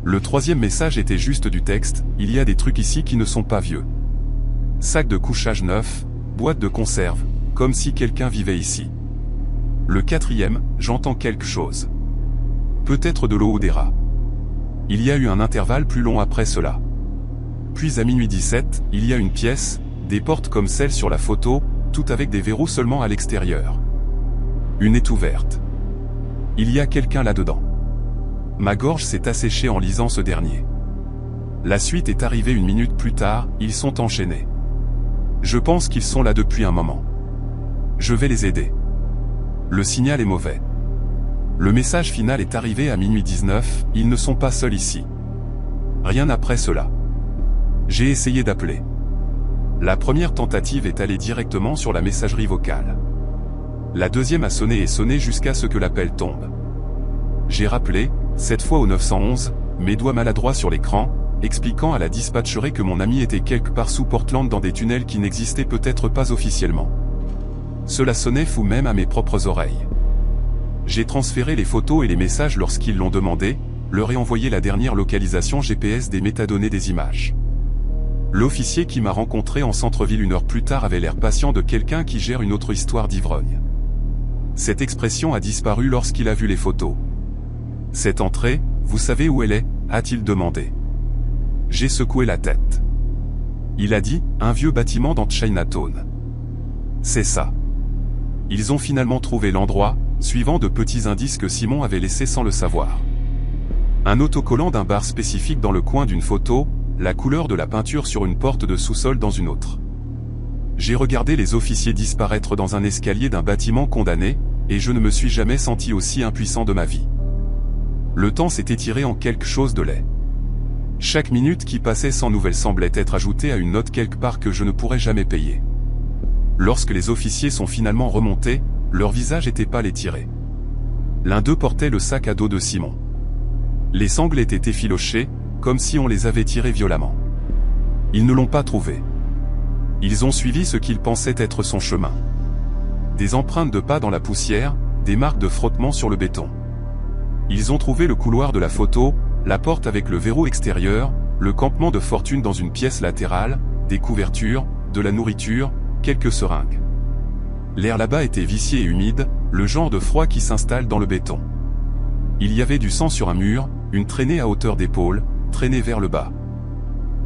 Le troisième message était juste du texte, il y a des trucs ici qui ne sont pas vieux. Sac de couchage neuf, boîte de conserve, comme si quelqu'un vivait ici. Le quatrième, j'entends quelque chose. Peut-être de l'eau ou des rats. Il y a eu un intervalle plus long après cela. Puis à minuit 17, il y a une pièce, des portes comme celle sur la photo, tout avec des verrous seulement à l'extérieur. Une est ouverte. Il y a quelqu'un là-dedans. Ma gorge s'est asséchée en lisant ce dernier. La suite est arrivée une minute plus tard, ils sont enchaînés. Je pense qu'ils sont là depuis un moment. Je vais les aider. Le signal est mauvais. Le message final est arrivé à minuit 19, ils ne sont pas seuls ici. Rien après cela. J'ai essayé d'appeler. La première tentative est allée directement sur la messagerie vocale. La deuxième a sonné et sonné jusqu'à ce que l'appel tombe. J'ai rappelé, cette fois au 911, mes doigts maladroits sur l'écran, expliquant à la dispatcherie que mon ami était quelque part sous Portland dans des tunnels qui n'existaient peut-être pas officiellement. Cela sonnait fou même à mes propres oreilles. J'ai transféré les photos et les messages lorsqu'ils l'ont demandé, leur ai envoyé la dernière localisation GPS des métadonnées des images. L'officier qui m'a rencontré en centre-ville une heure plus tard avait l'air patient de quelqu'un qui gère une autre histoire d'ivrogne. Cette expression a disparu lorsqu'il a vu les photos. Cette entrée, vous savez où elle est, a-t-il demandé. J'ai secoué la tête. Il a dit, un vieux bâtiment dans Chinatown. C'est ça. Ils ont finalement trouvé l'endroit, suivant de petits indices que Simon avait laissés sans le savoir. Un autocollant d'un bar spécifique dans le coin d'une photo, la couleur de la peinture sur une porte de sous-sol dans une autre. J'ai regardé les officiers disparaître dans un escalier d'un bâtiment condamné, et je ne me suis jamais senti aussi impuissant de ma vie. Le temps s'est étiré en quelque chose de laid. Chaque minute qui passait sans nouvelles semblait être ajoutée à une note quelque part que je ne pourrais jamais payer. Lorsque les officiers sont finalement remontés, leur visage était pâle et tiré. L'un d'eux portait le sac à dos de Simon. Les sangles étaient effilochées, comme si on les avait tirés violemment. Ils ne l'ont pas trouvé. Ils ont suivi ce qu'ils pensaient être son chemin. Des empreintes de pas dans la poussière, des marques de frottement sur le béton. Ils ont trouvé le couloir de la photo, la porte avec le verrou extérieur, le campement de fortune dans une pièce latérale, des couvertures, de la nourriture, quelques seringues. L'air là-bas était vicié et humide, le genre de froid qui s'installe dans le béton. Il y avait du sang sur un mur, une traînée à hauteur d'épaule, traînée vers le bas.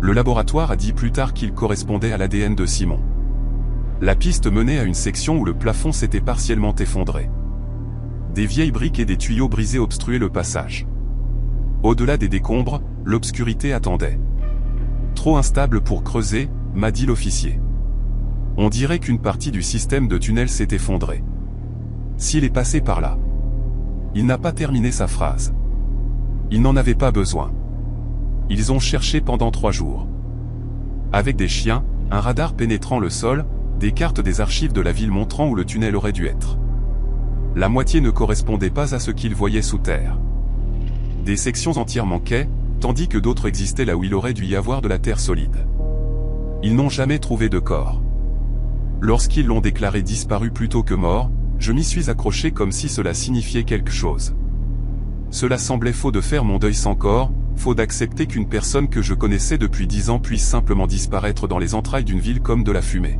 Le laboratoire a dit plus tard qu'il correspondait à l'ADN de Simon. La piste menait à une section où le plafond s'était partiellement effondré. Des vieilles briques et des tuyaux brisés obstruaient le passage. Au-delà des décombres, l'obscurité attendait. Trop instable pour creuser, m'a dit l'officier. On dirait qu'une partie du système de tunnel s'est effondrée. S'il est passé par là. Il n'a pas terminé sa phrase. Il n'en avait pas besoin. Ils ont cherché pendant 3 jours. Avec des chiens, un radar pénétrant le sol, des cartes des archives de la ville montrant où le tunnel aurait dû être. La moitié ne correspondait pas à ce qu'ils voyaient sous terre. Des sections entières manquaient, tandis que d'autres existaient là où il aurait dû y avoir de la terre solide. Ils n'ont jamais trouvé de corps. Lorsqu'ils l'ont déclaré disparu plutôt que mort, je m'y suis accroché comme si cela signifiait quelque chose. Cela semblait faux de faire mon deuil sans corps, faux d'accepter qu'une personne que je connaissais depuis 10 ans puisse simplement disparaître dans les entrailles d'une ville comme de la fumée.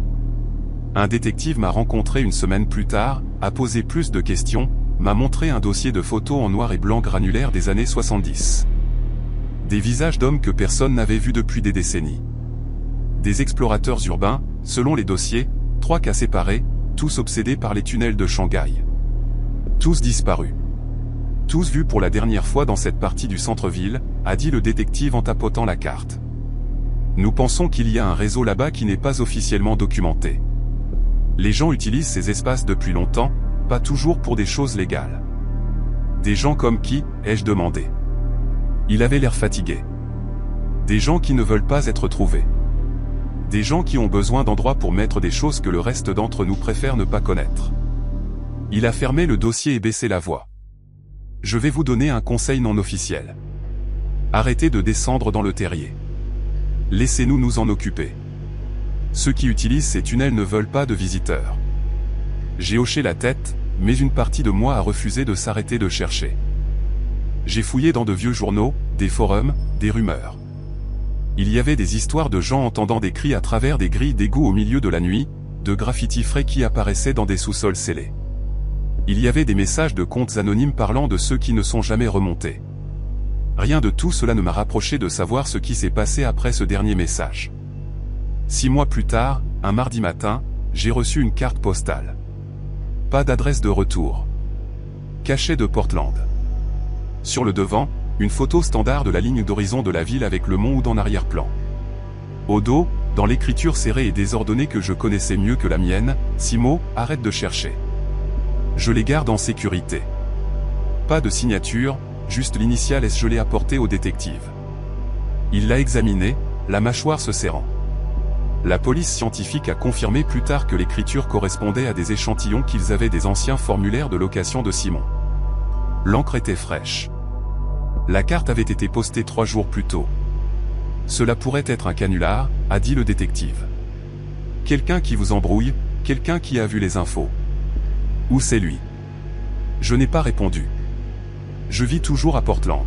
Un détective m'a rencontré une semaine plus tard, a posé plus de questions, m'a montré un dossier de photos en noir et blanc granulaire des années 70. Des visages d'hommes que personne n'avait vus depuis des décennies. Des explorateurs urbains, selon les dossiers, 3 cas séparés, tous obsédés par les tunnels de Shanghai. Tous disparus. Tous vus pour la dernière fois dans cette partie du centre-ville, a dit le détective en tapotant la carte. Nous pensons qu'il y a un réseau là-bas qui n'est pas officiellement documenté. Les gens utilisent ces espaces depuis longtemps, pas toujours pour des choses légales. Des gens comme qui, ai-je demandé. Il avait l'air fatigué. Des gens qui ne veulent pas être trouvés. Des gens qui ont besoin d'endroits pour mettre des choses que le reste d'entre nous préfère ne pas connaître. Il a fermé le dossier et baissé la voix. Je vais vous donner un conseil non officiel. Arrêtez de descendre dans le terrier. Laissez-nous nous en occuper. Ceux qui utilisent ces tunnels ne veulent pas de visiteurs. J'ai hoché la tête, mais une partie de moi a refusé de s'arrêter de chercher. J'ai fouillé dans de vieux journaux, des forums, des rumeurs. Il y avait des histoires de gens entendant des cris à travers des grilles d'égout au milieu de la nuit, de graffitis frais qui apparaissaient dans des sous-sols scellés. Il y avait des messages de comptes anonymes parlant de ceux qui ne sont jamais remontés. Rien de tout cela ne m'a rapproché de savoir ce qui s'est passé après ce dernier message. 6 mois plus tard, un mardi matin, j'ai reçu une carte postale. Pas d'adresse de retour. Cachet de Portland. Sur le devant, une photo standard de la ligne d'horizon de la ville avec le mont Hood en arrière-plan. Au dos, dans l'écriture serrée et désordonnée que je connaissais mieux que la mienne, 6 mots, arrête de chercher. Je les garde en sécurité. Pas de signature, juste l'initiale S. Je l'ai apporté au détective. Il l'a examiné, la mâchoire se serrant. La police scientifique a confirmé plus tard que l'écriture correspondait à des échantillons qu'ils avaient des anciens formulaires de location de Simon. L'encre était fraîche. La carte avait été postée 3 jours plus tôt. Cela pourrait être un canular, a dit le détective. Quelqu'un qui vous embrouille, quelqu'un qui a vu les infos. Où c'est lui? Je n'ai pas répondu. Je vis toujours à Portland.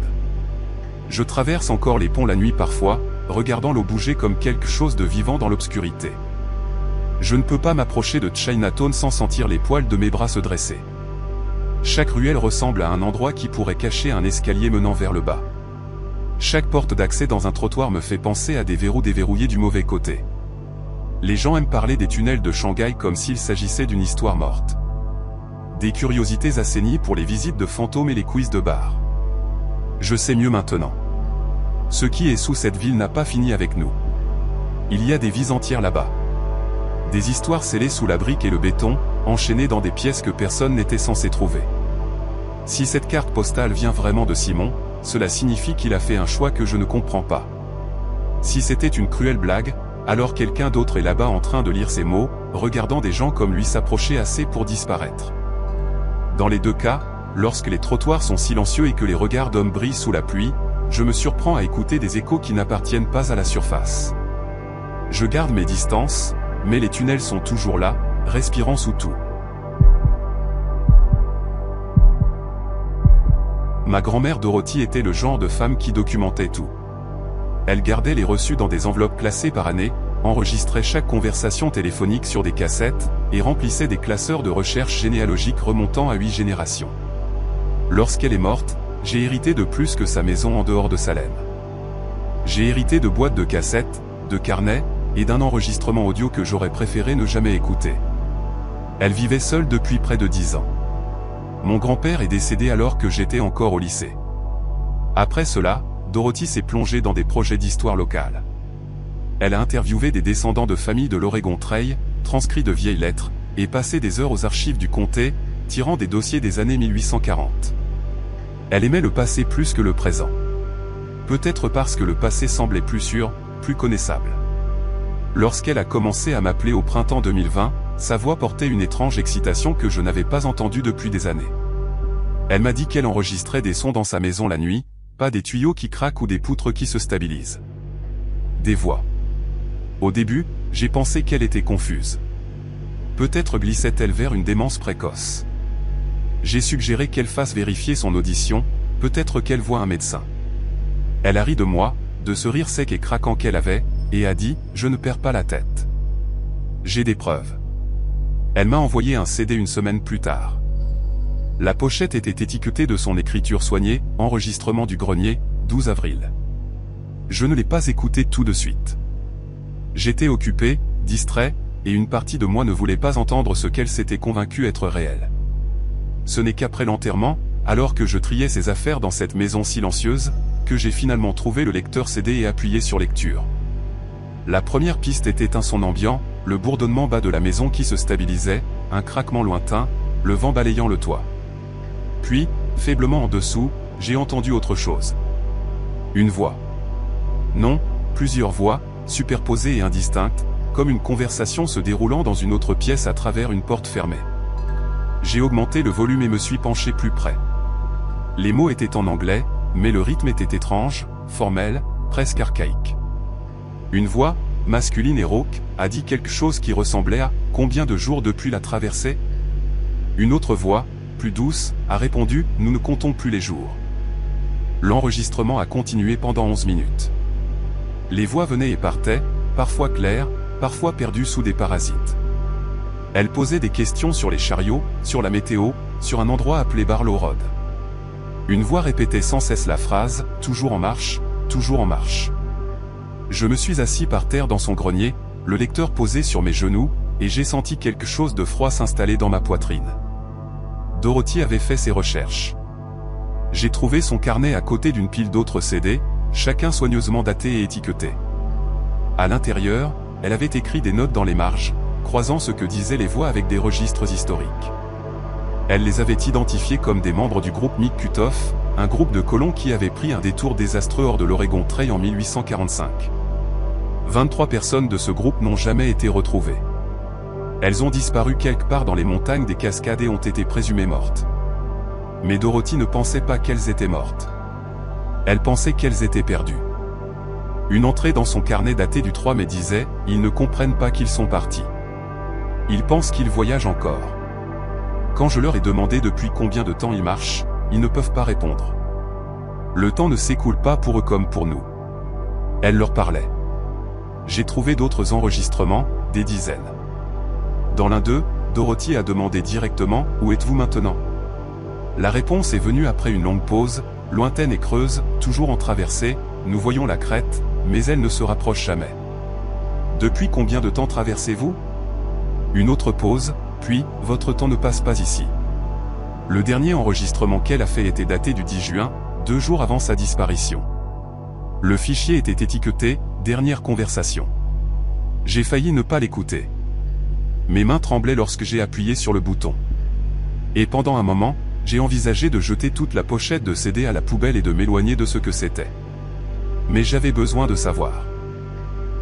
Je traverse encore les ponts la nuit parfois, regardant l'eau bouger comme quelque chose de vivant dans l'obscurité. Je ne peux pas m'approcher de Chinatown sans sentir les poils de mes bras se dresser. Chaque ruelle ressemble à un endroit qui pourrait cacher un escalier menant vers le bas. Chaque porte d'accès dans un trottoir me fait penser à des verrous déverrouillés du mauvais côté. Les gens aiment parler des tunnels de Shanghai comme s'il s'agissait d'une histoire morte. Des curiosités assainies pour les visites de fantômes et les quiz de bar. Je sais mieux maintenant. Ce qui est sous cette ville n'a pas fini avec nous. Il y a des vies entières là-bas. Des histoires scellées sous la brique et le béton, enchaînées dans des pièces que personne n'était censé trouver. Si cette carte postale vient vraiment de Simon, cela signifie qu'il a fait un choix que je ne comprends pas. Si c'était une cruelle blague, alors quelqu'un d'autre est là-bas en train de lire ces mots, regardant des gens comme lui s'approcher assez pour disparaître. Dans les deux cas, lorsque les trottoirs sont silencieux et que les regards d'hommes brillent sous la pluie, je me surprends à écouter des échos qui n'appartiennent pas à la surface. Je garde mes distances, mais les tunnels sont toujours là, respirant sous tout. Ma grand-mère Dorothy était le genre de femme qui documentait tout. Elle gardait les reçus dans des enveloppes classées par année, enregistrait chaque conversation téléphonique sur des cassettes, et remplissait des classeurs de recherche généalogique remontant à 8 générations. Lorsqu'elle est morte, j'ai hérité de plus que sa maison en dehors de Salem. J'ai hérité de boîtes de cassettes, de carnets, et d'un enregistrement audio que j'aurais préféré ne jamais écouter. Elle vivait seule depuis près de 10 ans. Mon grand-père est décédé alors que j'étais encore au lycée. Après cela, Dorothy s'est plongée dans des projets d'histoire locale. Elle a interviewé des descendants de familles de l'Oregon Trail, transcrit de vieilles lettres, et passé des heures aux archives du comté, tirant des dossiers des années 1840. Elle aimait le passé plus que le présent. Peut-être parce que le passé semblait plus sûr, plus connaissable. Lorsqu'elle a commencé à m'appeler au printemps 2020, sa voix portait une étrange excitation que je n'avais pas entendue depuis des années. Elle m'a dit qu'elle enregistrait des sons dans sa maison la nuit, pas des tuyaux qui craquent ou des poutres qui se stabilisent. Des voix. Au début, j'ai pensé qu'elle était confuse. Peut-être glissait-elle vers une démence précoce. J'ai suggéré qu'elle fasse vérifier son audition, peut-être qu'elle voit un médecin. Elle a ri de moi, de ce rire sec et craquant qu'elle avait, et a dit « Je ne perds pas la tête. J'ai des preuves. » Elle m'a envoyé un CD une semaine plus tard. La pochette était étiquetée de son écriture soignée, enregistrement du grenier, 12 avril. Je ne l'ai pas écouté tout de suite. J'étais occupé, distrait, et une partie de moi ne voulait pas entendre ce qu'elle s'était convaincue être réel. Ce n'est qu'après l'enterrement, alors que je triais ses affaires dans cette maison silencieuse, que j'ai finalement trouvé le lecteur CD et appuyé sur lecture. La première piste était un son ambiant, le bourdonnement bas de la maison qui se stabilisait, un craquement lointain, le vent balayant le toit. Puis, faiblement en dessous, j'ai entendu autre chose. Une voix. Non, plusieurs voix, superposées et indistinctes, comme une conversation se déroulant dans une autre pièce à travers une porte fermée. J'ai augmenté le volume et me suis penché plus près. Les mots étaient en anglais, mais le rythme était étrange, formel, presque archaïque. Une voix, masculine et rauque, a dit quelque chose qui ressemblait à « Combien de jours depuis la traversée ?» Une autre voix, plus douce, a répondu « Nous ne comptons plus les jours. » L'enregistrement a continué pendant 11 minutes. Les voix venaient et partaient, parfois claires, parfois perdues sous des parasites. Elles posaient des questions sur les chariots, sur la météo, sur un endroit appelé Barlow Road. Une voix répétait sans cesse la phrase « Toujours en marche, toujours en marche ». Je me suis assis par terre dans son grenier, le lecteur posé sur mes genoux, et j'ai senti quelque chose de froid s'installer dans ma poitrine. Dorothy avait fait ses recherches. J'ai trouvé son carnet à côté d'une pile d'autres CD, chacun soigneusement daté et étiqueté. À l'intérieur, elle avait écrit des notes dans les marges, croisant ce que disaient les voix avec des registres historiques. Elle les avait identifiés comme des membres du groupe Mick Cutoff, un groupe de colons qui avait pris un détour désastreux hors de l'Oregon Trail en 1845. 23 personnes de ce groupe n'ont jamais été retrouvées. Elles ont disparu quelque part dans les montagnes des Cascades et ont été présumées mortes. Mais Dorothy ne pensait pas qu'elles étaient mortes. Elle pensait qu'elles étaient perdues. Une entrée dans son carnet daté du 3 mai disait « Ils ne comprennent pas qu'ils sont partis. Ils pensent qu'ils voyagent encore. » Quand je leur ai demandé depuis combien de temps ils marchent, ils ne peuvent pas répondre. Le temps ne s'écoule pas pour eux comme pour nous. Elle leur parlait. J'ai trouvé d'autres enregistrements, des dizaines. Dans l'un d'eux, Dorothy a demandé directement « Où êtes-vous maintenant ?» La réponse est venue après une longue pause, lointaine et creuse, toujours en traversée, nous voyons la crête, mais elle ne se rapproche jamais. Depuis combien de temps traversez-vous? Une autre pause, puis, votre temps ne passe pas ici. Le dernier enregistrement qu'elle a fait était daté du 10 juin, 2 jours avant sa disparition. Le fichier était étiqueté « Dernière conversation ». J'ai failli ne pas l'écouter. Mes mains tremblaient lorsque j'ai appuyé sur le bouton. Et pendant un moment, j'ai envisagé de jeter toute la pochette de CD à la poubelle et de m'éloigner de ce que c'était. Mais j'avais besoin de savoir.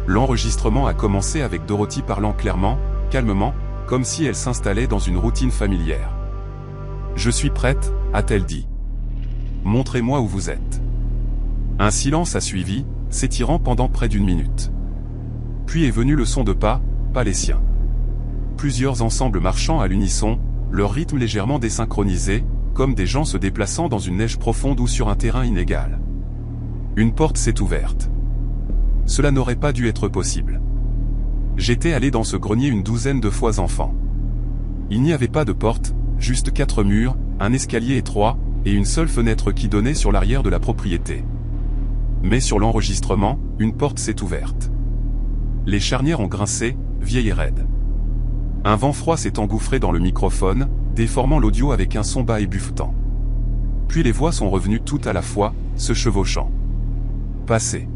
L'enregistrement a commencé avec Dorothy parlant clairement, calmement, comme si elle s'installait dans une routine familière. « Je suis prête », a-t-elle dit. « Montrez-moi où vous êtes. » Un silence a suivi, s'étirant pendant près d'1 minute. Puis est venu le son de pas les siens. Plusieurs ensembles marchant à l'unisson, leur rythme légèrement désynchronisé, comme des gens se déplaçant dans une neige profonde ou sur un terrain inégal. Une porte s'est ouverte. Cela n'aurait pas dû être possible. J'étais allé dans ce grenier une douzaine de fois enfant. Il n'y avait pas de porte, juste 4 murs, un escalier étroit, et une seule fenêtre qui donnait sur l'arrière de la propriété. Mais sur l'enregistrement, une porte s'est ouverte. Les charnières ont grincé, vieilles et raides. Un vent froid s'est engouffré dans le microphone, déformant l'audio avec un son bas et buffetant. Puis les voix sont revenues toutes à la fois, se chevauchant. Passé.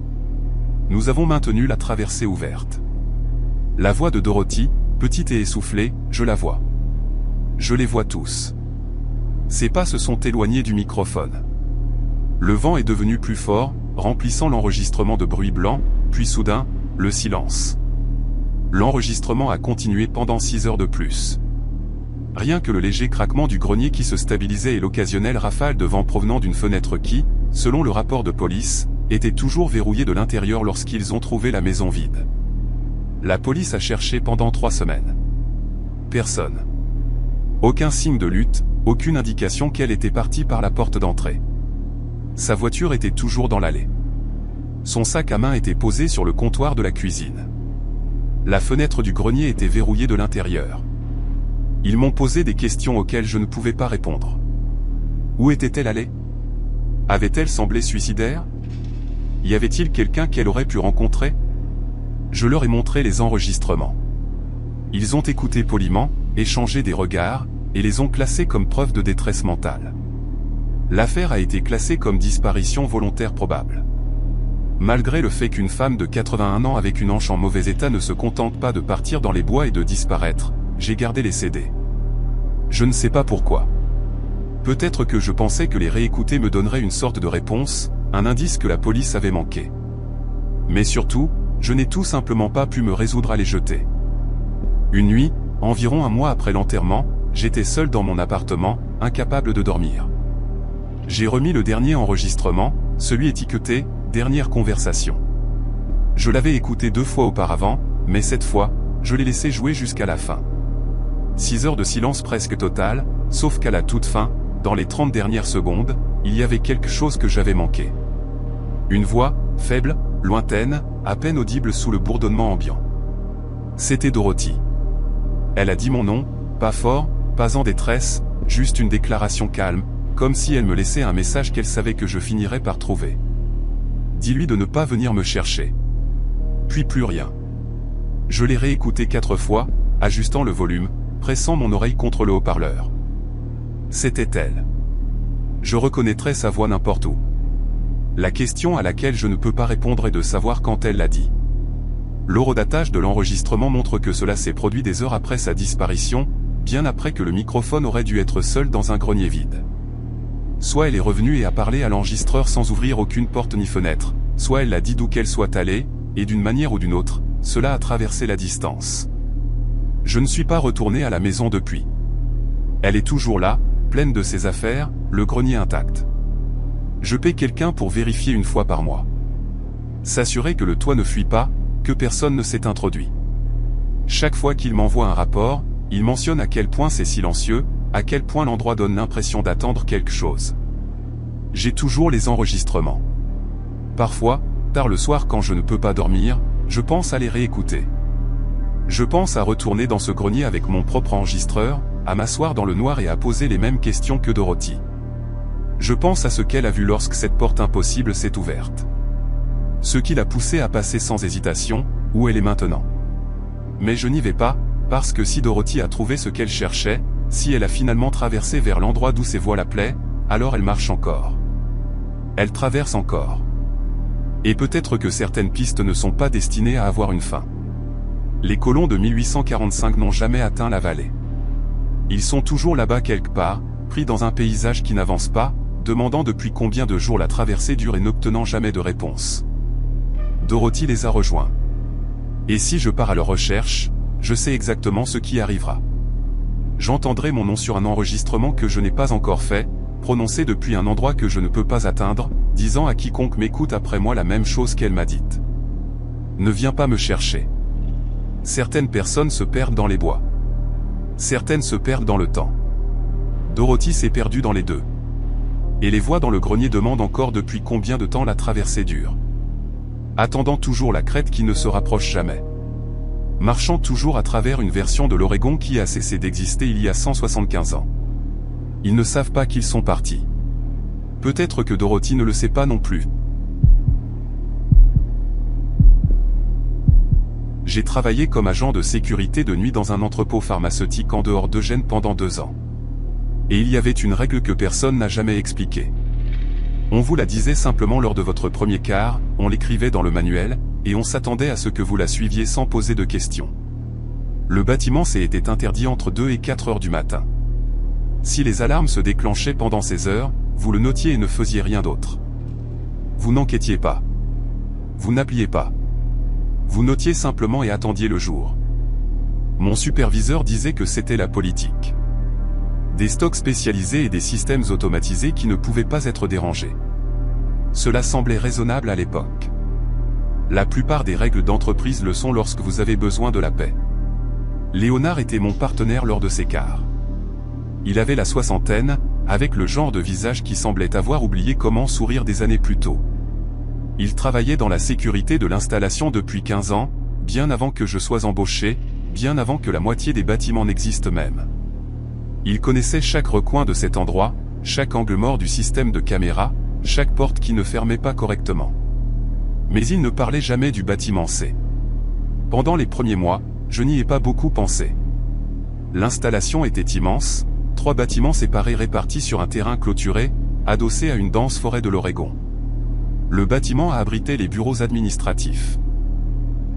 Nous avons maintenu la traversée ouverte. La voix de Dorothy, petite et essoufflée, je la vois. Je les vois tous. Ces pas se sont éloignés du microphone. Le vent est devenu plus fort, remplissant l'enregistrement de bruit blanc, puis soudain, le silence. L'enregistrement a continué pendant 6 heures de plus. Rien que le léger craquement du grenier qui se stabilisait et l'occasionnelle rafale de vent provenant d'une fenêtre qui, selon le rapport de police, était toujours verrouillée de l'intérieur lorsqu'ils ont trouvé la maison vide. La police a cherché pendant 3 semaines. Personne. Aucun signe de lutte, aucune indication qu'elle était partie par la porte d'entrée. Sa voiture était toujours dans l'allée. Son sac à main était posé sur le comptoir de la cuisine. La fenêtre du grenier était verrouillée de l'intérieur. Ils m'ont posé des questions auxquelles je ne pouvais pas répondre. Où était-elle allée? Avait-elle semblé suicidaire? Y avait-il quelqu'un qu'elle aurait pu rencontrer? Je leur ai montré les enregistrements. Ils ont écouté poliment, échangé des regards, et les ont classés comme preuve de détresse mentale. L'affaire a été classée comme disparition volontaire probable. Malgré le fait qu'une femme de 81 ans avec une hanche en mauvais état ne se contente pas de partir dans les bois et de disparaître, j'ai gardé les CD. Je ne sais pas pourquoi. Peut-être que je pensais que les réécouter me donnerait une sorte de réponse, un indice que la police avait manqué. Mais surtout, je n'ai tout simplement pas pu me résoudre à les jeter. Une nuit, environ 1 mois après l'enterrement, j'étais seul dans mon appartement, incapable de dormir. J'ai remis le dernier enregistrement, celui étiqueté « Dernière conversation ». Je l'avais écouté 2 fois auparavant, mais cette fois, je l'ai laissé jouer jusqu'à la fin. 6 heures de silence presque total, sauf qu'à la toute fin, dans les 30 dernières secondes, il y avait quelque chose que j'avais manqué. Une voix, faible, lointaine, à peine audible sous le bourdonnement ambiant. C'était Dorothy. Elle a dit mon nom, pas fort, pas en détresse, juste une déclaration calme, comme si elle me laissait un message qu'elle savait que je finirais par trouver. Dis-lui de ne pas venir me chercher. Puis plus rien. Je l'ai réécouté 4 fois, ajustant le volume, pressant mon oreille contre le haut-parleur. C'était elle. Je reconnaîtrais sa voix n'importe où. La question à laquelle je ne peux pas répondre est de savoir quand elle l'a dit. L'horodatage de l'enregistrement montre que cela s'est produit des heures après sa disparition, bien après que le microphone aurait dû être seul dans un grenier vide. Soit elle est revenue et a parlé à l'enregistreur sans ouvrir aucune porte ni fenêtre, soit elle l'a dit d'où qu'elle soit allée, et d'une manière ou d'une autre, cela a traversé la distance. Je ne suis pas retourné à la maison depuis. Elle est toujours là, pleine de ses affaires, le grenier intact. Je paie quelqu'un pour vérifier 1 fois par mois. S'assurer que le toit ne fuit pas, que personne ne s'est introduit. Chaque fois qu'il m'envoie un rapport, il mentionne à quel point c'est silencieux, à quel point l'endroit donne l'impression d'attendre quelque chose. J'ai toujours les enregistrements. Parfois, tard le soir quand je ne peux pas dormir, je pense à les réécouter. Je pense à retourner dans ce grenier avec mon propre enregistreur, à m'asseoir dans le noir et à poser les mêmes questions que Dorothy. Je pense à ce qu'elle a vu lorsque cette porte impossible s'est ouverte. Ce qui l'a poussée à passer sans hésitation, où elle est maintenant. Mais je n'y vais pas, parce que si Dorothy a trouvé ce qu'elle cherchait, si elle a finalement traversé vers l'endroit d'où ses voix l'appelaient, alors elle marche encore. Elle traverse encore. Et peut-être que certaines pistes ne sont pas destinées à avoir une fin. Les colons de 1845 n'ont jamais atteint la vallée. Ils sont toujours là-bas quelque part, pris dans un paysage qui n'avance pas, demandant depuis combien de jours la traversée dure et n'obtenant jamais de réponse. Dorothy les a rejoints. Et si je pars à leur recherche, je sais exactement ce qui arrivera. J'entendrai mon nom sur un enregistrement que je n'ai pas encore fait, prononcé depuis un endroit que je ne peux pas atteindre, disant à quiconque m'écoute après moi la même chose qu'elle m'a dite. Ne viens pas me chercher. Certaines personnes se perdent dans les bois. Certaines se perdent dans le temps. Dorothy s'est perdue dans les deux. Et les voix dans le grenier demandent encore depuis combien de temps la traversée dure. Attendant toujours la crête qui ne se rapproche jamais. Marchant toujours à travers une version de l'Oregon qui a cessé d'exister il y a 175 ans. Ils ne savent pas qu'ils sont partis. Peut-être que Dorothy ne le sait pas non plus. J'ai travaillé comme agent de sécurité de nuit dans un entrepôt pharmaceutique en dehors d'Eugène pendant 2 ans. Et il y avait une règle que personne n'a jamais expliquée. On vous la disait simplement lors de votre premier quart, on l'écrivait dans le manuel, et on s'attendait à ce que vous la suiviez sans poser de questions. Le bâtiment était interdit entre 2 et 4 heures du matin. Si les alarmes se déclenchaient pendant ces heures, vous le notiez et ne faisiez rien d'autre. Vous n'enquêtiez pas. Vous n'appeliez pas. Vous notiez simplement et attendiez le jour. Mon superviseur disait que c'était la politique. Des stocks spécialisés et des systèmes automatisés qui ne pouvaient pas être dérangés. Cela semblait raisonnable à l'époque. La plupart des règles d'entreprise le sont lorsque vous avez besoin de la paix. Léonard était mon partenaire lors de ces quarts. Il avait la soixantaine, avec le genre de visage qui semblait avoir oublié comment sourire des années plus tôt. Il travaillait dans la sécurité de l'installation depuis 15 ans, bien avant que je sois embauché, bien avant que la moitié des bâtiments n'existent même. Il connaissait chaque recoin de cet endroit, chaque angle mort du système de caméra, chaque porte qui ne fermait pas correctement. Mais il ne parlait jamais du bâtiment C. Pendant les premiers mois, je n'y ai pas beaucoup pensé. L'installation était immense, 3 bâtiments séparés répartis sur un terrain clôturé, adossé à une dense forêt de l'Oregon. Le bâtiment A abritait les bureaux administratifs.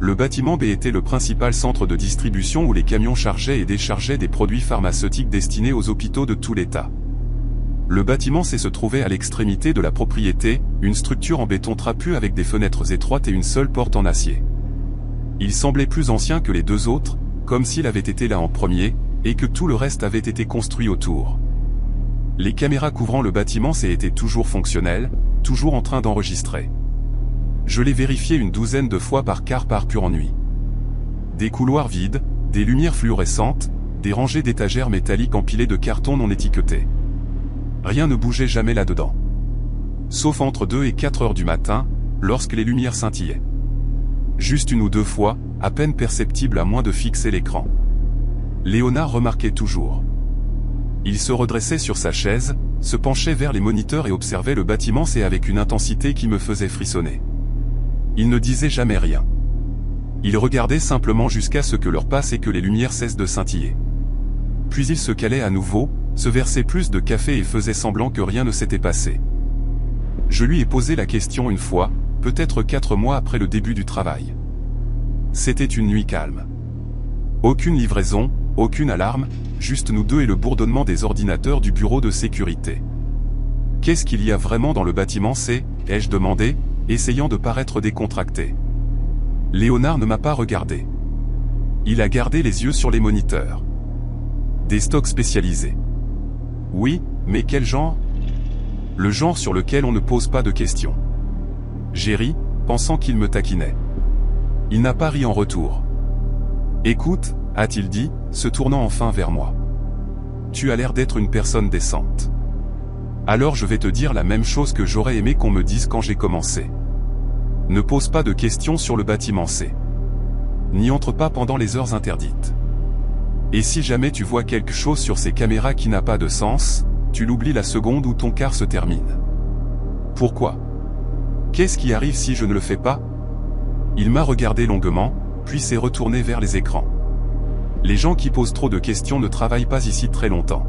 Le bâtiment B était le principal centre de distribution où les camions chargeaient et déchargeaient des produits pharmaceutiques destinés aux hôpitaux de tout l'État. Le bâtiment C se trouvait à l'extrémité de la propriété, une structure en béton trapu avec des fenêtres étroites et une seule porte en acier. Il semblait plus ancien que les 2 autres, comme s'il avait été là en premier, et que tout le reste avait été construit autour. Les caméras couvrant le bâtiment C étaient toujours fonctionnelles, toujours en train d'enregistrer. Je l'ai vérifié une 12aine de fois par quart par pur ennui. Des couloirs vides, des lumières fluorescentes, des rangées d'étagères métalliques empilées de cartons non étiquetés. Rien ne bougeait jamais là-dedans. Sauf entre 2 et 4 heures du matin, lorsque les lumières scintillaient. Juste 1 ou 2 fois, à peine perceptible à moins de fixer l'écran. Léonard remarquait toujours. Il se redressait sur sa chaise, se penchait vers les moniteurs et observait le bâtiment C avec une intensité qui me faisait frissonner. Il ne disait jamais rien. Il regardait simplement jusqu'à ce que l'heure passe et que les lumières cessent de scintiller. Puis il se calait à nouveau, se versait plus de café et faisait semblant que rien ne s'était passé. Je lui ai posé la question une fois, peut-être 4 mois après le début du travail. C'était une nuit calme. Aucune livraison, aucune alarme, juste nous deux et le bourdonnement des ordinateurs du bureau de sécurité. Qu'est-ce qu'il y a vraiment dans le bâtiment C ? Ai-je demandé, essayant de paraître décontracté. Léonard ne m'a pas regardé. Il a gardé les yeux sur les moniteurs. Des stocks spécialisés. Oui, mais quel genre ? Le genre sur lequel on ne pose pas de questions. J'ai ri, pensant qu'il me taquinait. Il n'a pas ri en retour. Écoute, a-t-il dit, se tournant enfin vers moi. Tu as l'air d'être une personne décente. Alors je vais te dire la même chose que j'aurais aimé qu'on me dise quand j'ai commencé. Ne pose pas de questions sur le bâtiment C. N'y entre pas pendant les heures interdites. Et si jamais tu vois quelque chose sur ces caméras qui n'a pas de sens, tu l'oublies la seconde où ton quart se termine. Pourquoi? Qu'est-ce qui arrive si je ne le fais pas? Il m'a regardé longuement, puis s'est retourné vers les écrans. Les gens qui posent trop de questions ne travaillent pas ici très longtemps.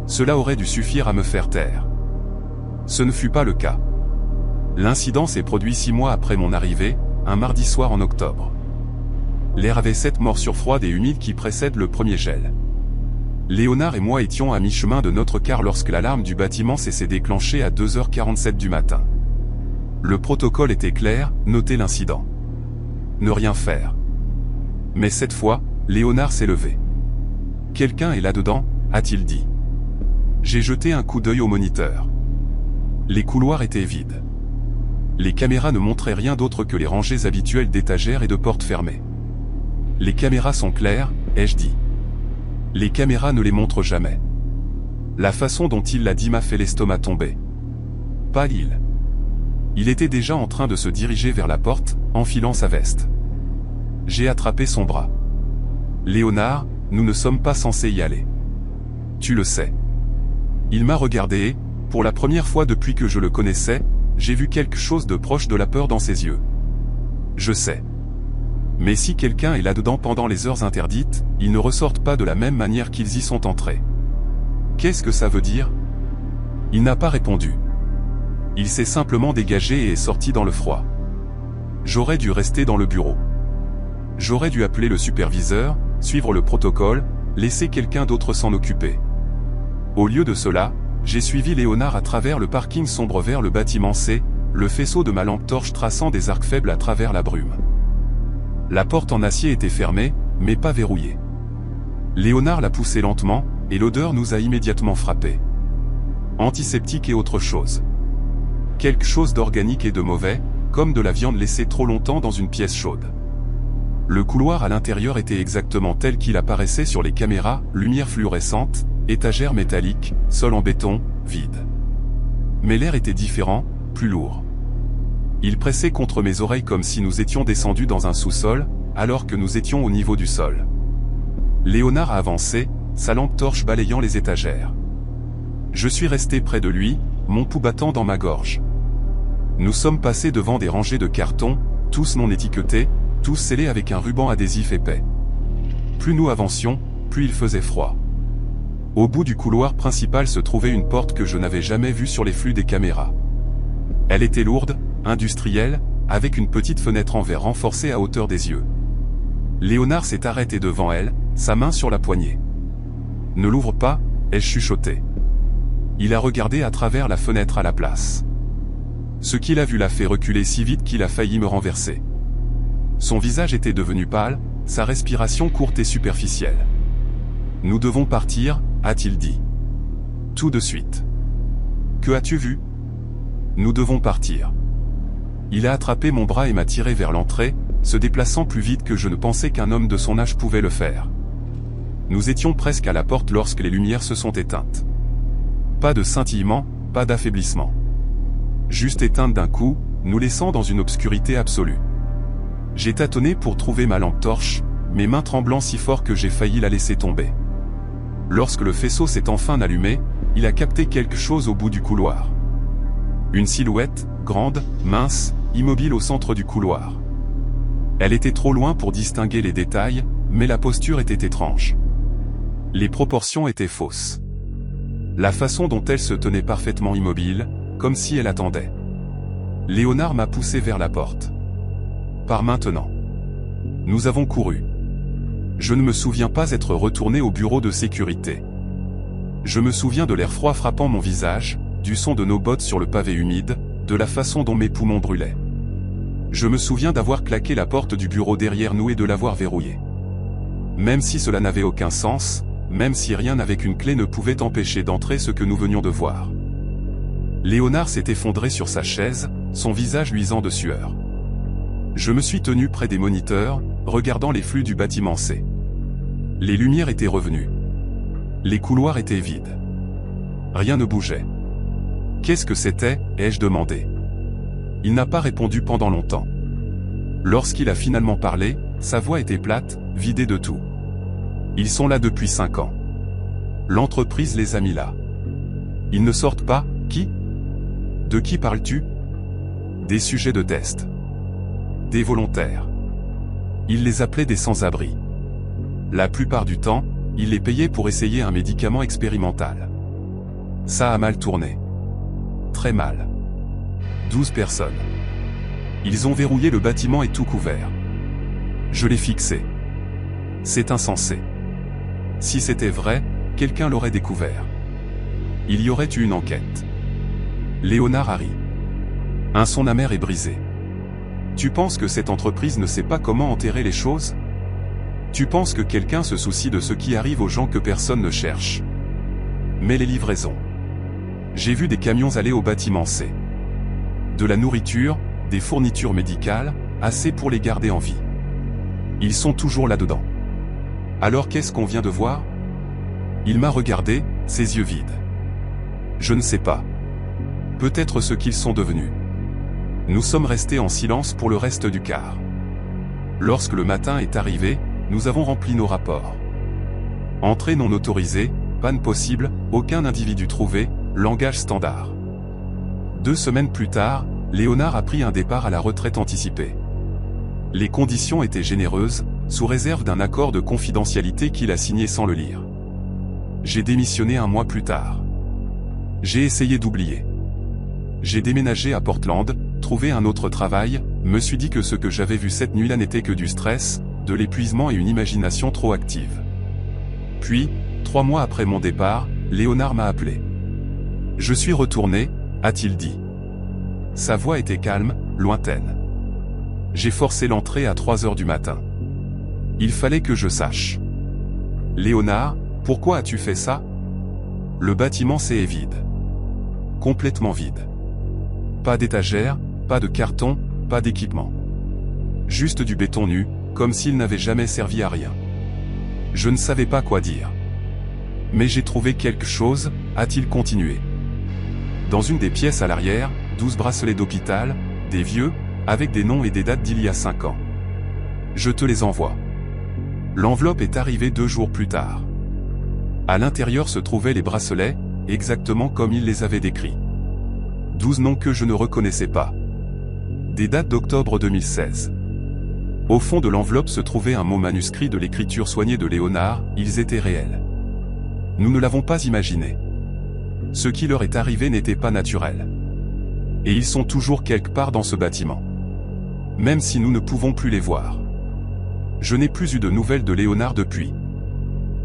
Cela aurait dû suffire à me faire taire. Ce ne fut pas le cas. L'incident s'est produit 6 mois après mon arrivée, un mardi soir en octobre. L'air avait cette morsure froide et humide qui précède le premier gel. Léonard et moi étions à mi-chemin de notre car lorsque l'alarme du bâtiment s'est déclenchée à 2h47 du matin. Le protocole était clair, notez l'incident. Ne rien faire. Mais cette fois, Léonard s'est levé. « Quelqu'un est là-dedans » a-t-il dit. J'ai jeté un coup d'œil au moniteur. Les couloirs étaient vides. Les caméras ne montraient rien d'autre que les rangées habituelles d'étagères et de portes fermées. Les caméras sont claires, ai-je dit. Les caméras ne les montrent jamais. La façon dont il l'a dit m'a fait l'estomac tomber. Pas il. Il était déjà en train de se diriger vers la porte, enfilant sa veste. J'ai attrapé son bras. Léonard, nous ne sommes pas censés y aller. Tu le sais. Il m'a regardé et, pour la première fois depuis que je le connaissais, j'ai vu quelque chose de proche de la peur dans ses yeux. Je sais. Mais si quelqu'un est là-dedans pendant les heures interdites, ils ne ressortent pas de la même manière qu'ils y sont entrés. Qu'est-ce que ça veut dire? Il n'a pas répondu. Il s'est simplement dégagé et est sorti dans le froid. J'aurais dû rester dans le bureau. J'aurais dû appeler le superviseur, suivre le protocole, laisser quelqu'un d'autre s'en occuper. Au lieu de cela, j'ai suivi Léonard à travers le parking sombre vers le bâtiment C, le faisceau de ma lampe torche traçant des arcs faibles à travers la brume. La porte en acier était fermée, mais pas verrouillée. Léonard l'a poussée lentement, et l'odeur nous a immédiatement frappés. Antiseptique et autre chose. Quelque chose d'organique et de mauvais, comme de la viande laissée trop longtemps dans une pièce chaude. Le couloir à l'intérieur était exactement tel qu'il apparaissait sur les caméras, lumière fluorescente, étagère métallique, sol en béton, vide. Mais l'air était différent, plus lourd. Il pressait contre mes oreilles comme si nous étions descendus dans un sous-sol, alors que nous étions au niveau du sol. Léonard a avancé, sa lampe torche balayant les étagères. Je suis resté près de lui, mon pouls battant dans ma gorge. Nous sommes passés devant des rangées de cartons, tous non étiquetés, tous scellés avec un ruban adhésif épais. Plus nous avancions, plus il faisait froid. Au bout du couloir principal se trouvait une porte que je n'avais jamais vue sur les flux des caméras. Elle était lourde, industrielle, avec une petite fenêtre en verre renforcée à hauteur des yeux. Léonard s'est arrêté devant elle, sa main sur la poignée. « Ne l'ouvre pas » ai-je chuchoté. Il a regardé à travers la fenêtre à la place. Ce qu'il a vu l'a fait reculer si vite qu'il a failli me renverser. Son visage était devenu pâle, sa respiration courte et superficielle. « Nous devons partir » a-t-il dit. « Tout de suite. »« Que as-tu vu ?»« Nous devons partir. » Il a attrapé mon bras et m'a tiré vers l'entrée, se déplaçant plus vite que je ne pensais qu'un homme de son âge pouvait le faire. Nous étions presque à la porte lorsque les lumières se sont éteintes. Pas de scintillement, pas d'affaiblissement. Juste éteinte d'un coup, nous laissant dans une obscurité absolue. J'ai tâtonné pour trouver ma lampe torche, mes mains tremblant si fort que j'ai failli la laisser tomber. Lorsque le faisceau s'est enfin allumé, il a capté quelque chose au bout du couloir. Une silhouette, grande, mince, immobile au centre du couloir. Elle était trop loin pour distinguer les détails, mais la posture était étrange. Les proportions étaient fausses. La façon dont elle se tenait parfaitement immobile, comme si elle attendait. Léonard m'a poussé vers la porte. Par maintenant. Nous avons couru. Je ne me souviens pas être retourné au bureau de sécurité. Je me souviens de l'air froid frappant mon visage, du son de nos bottes sur le pavé humide, de la façon dont mes poumons brûlaient. Je me souviens d'avoir claqué la porte du bureau derrière nous et de l'avoir verrouillée. Même si cela n'avait aucun sens, même si rien avec une clé ne pouvait empêcher d'entrer ce que nous venions de voir. Léonard s'est effondré sur sa chaise, son visage luisant de sueur. Je me suis tenu près des moniteurs, regardant les flux du bâtiment C. Les lumières étaient revenues. Les couloirs étaient vides. Rien ne bougeait. Qu'est-ce que c'était, ai-je demandé. Il n'a pas répondu pendant longtemps. Lorsqu'il a finalement parlé, sa voix était plate, vidée de tout. Ils sont là depuis 5 ans. L'entreprise les a mis là. Ils ne sortent pas, qui? De qui parles-tu? Des sujets de test. Des volontaires. Ils les appelaient des sans-abri. La plupart du temps, ils les payaient pour essayer un médicament expérimental. Ça a mal tourné. Très mal. 12 personnes. Ils ont verrouillé le bâtiment et tout couvert. Je l'ai fixé. C'est insensé. Si c'était vrai, quelqu'un l'aurait découvert. Il y aurait eu une enquête. Léonard a ri. Son amer est brisé. Tu penses que cette entreprise ne sait pas comment enterrer les choses? Tu penses que quelqu'un se soucie de ce qui arrive aux gens que personne ne cherche? Mais les livraisons. J'ai vu des camions aller au bâtiment C. De la nourriture, des fournitures médicales, assez pour les garder en vie. Ils sont toujours là-dedans. Alors qu'est-ce qu'on vient de voir? Il m'a regardé, ses yeux vides. Je ne sais pas. Peut-être ce qu'ils sont devenus. Nous sommes restés en silence pour le reste du quart. Lorsque le matin est arrivé, nous avons rempli nos rapports. Entrée non autorisée, panne possible, aucun individu trouvé, langage standard. 2 semaines plus tard, Léonard a pris un départ à la retraite anticipée. Les conditions étaient généreuses, sous réserve d'un accord de confidentialité qu'il a signé sans le lire. J'ai démissionné 1 mois plus tard. J'ai essayé d'oublier. J'ai déménagé à Portland, trouvé un autre travail, me suis dit que ce que j'avais vu cette nuit-là n'était que du stress, de l'épuisement et une imagination trop active. Puis, 3 mois après mon départ, Léonard m'a appelé. Je suis retourné, a-t-il dit. Sa voix était calme, lointaine. J'ai forcé l'entrée à 3 heures du matin. Il fallait que je sache. Léonard, pourquoi as-tu fait ça? Le bâtiment C est vide. Complètement vide. Pas d'étagère, pas de carton, pas d'équipement. Juste du béton nu, comme s'il n'avait jamais servi à rien. Je ne savais pas quoi dire. Mais j'ai trouvé quelque chose, a-t-il continué. Dans une des pièces à l'arrière, 12 bracelets d'hôpital, des vieux, avec des noms et des dates d'il y a 5 ans. Je te les envoie. L'enveloppe est arrivée 2 jours plus tard. À l'intérieur se trouvaient les bracelets, exactement comme il les avait décrits. 12 noms que je ne reconnaissais pas. Des dates d'octobre 2016. Au fond de l'enveloppe se trouvait un mot manuscrit de l'écriture soignée de Léonard, ils étaient réels. Nous ne l'avons pas imaginé. Ce qui leur est arrivé n'était pas naturel. Et ils sont toujours quelque part dans ce bâtiment. Même si nous ne pouvons plus les voir. Je n'ai plus eu de nouvelles de Léonard depuis.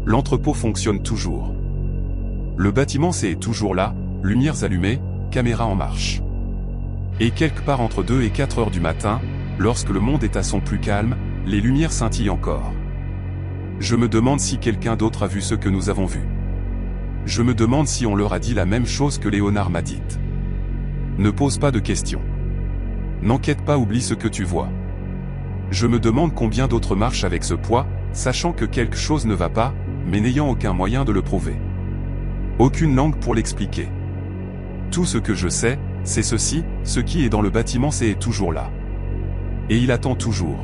L'entrepôt fonctionne toujours. Le bâtiment C est toujours là, lumières allumées, caméra en marche. Et quelque part entre 2 et 4 heures du matin, lorsque le monde est à son plus calme, les lumières scintillent encore. Je me demande si quelqu'un d'autre a vu ce que nous avons vu. Je me demande si on leur a dit la même chose que Léonard m'a dite. Ne pose pas de questions. N'enquête pas, oublie ce que tu vois. Je me demande combien d'autres marchent avec ce poids, sachant que quelque chose ne va pas, mais n'ayant aucun moyen de le prouver. Aucune langue pour l'expliquer. Tout ce que je sais, c'est ceci, ce qui est dans le bâtiment C est toujours là. Et il attend toujours.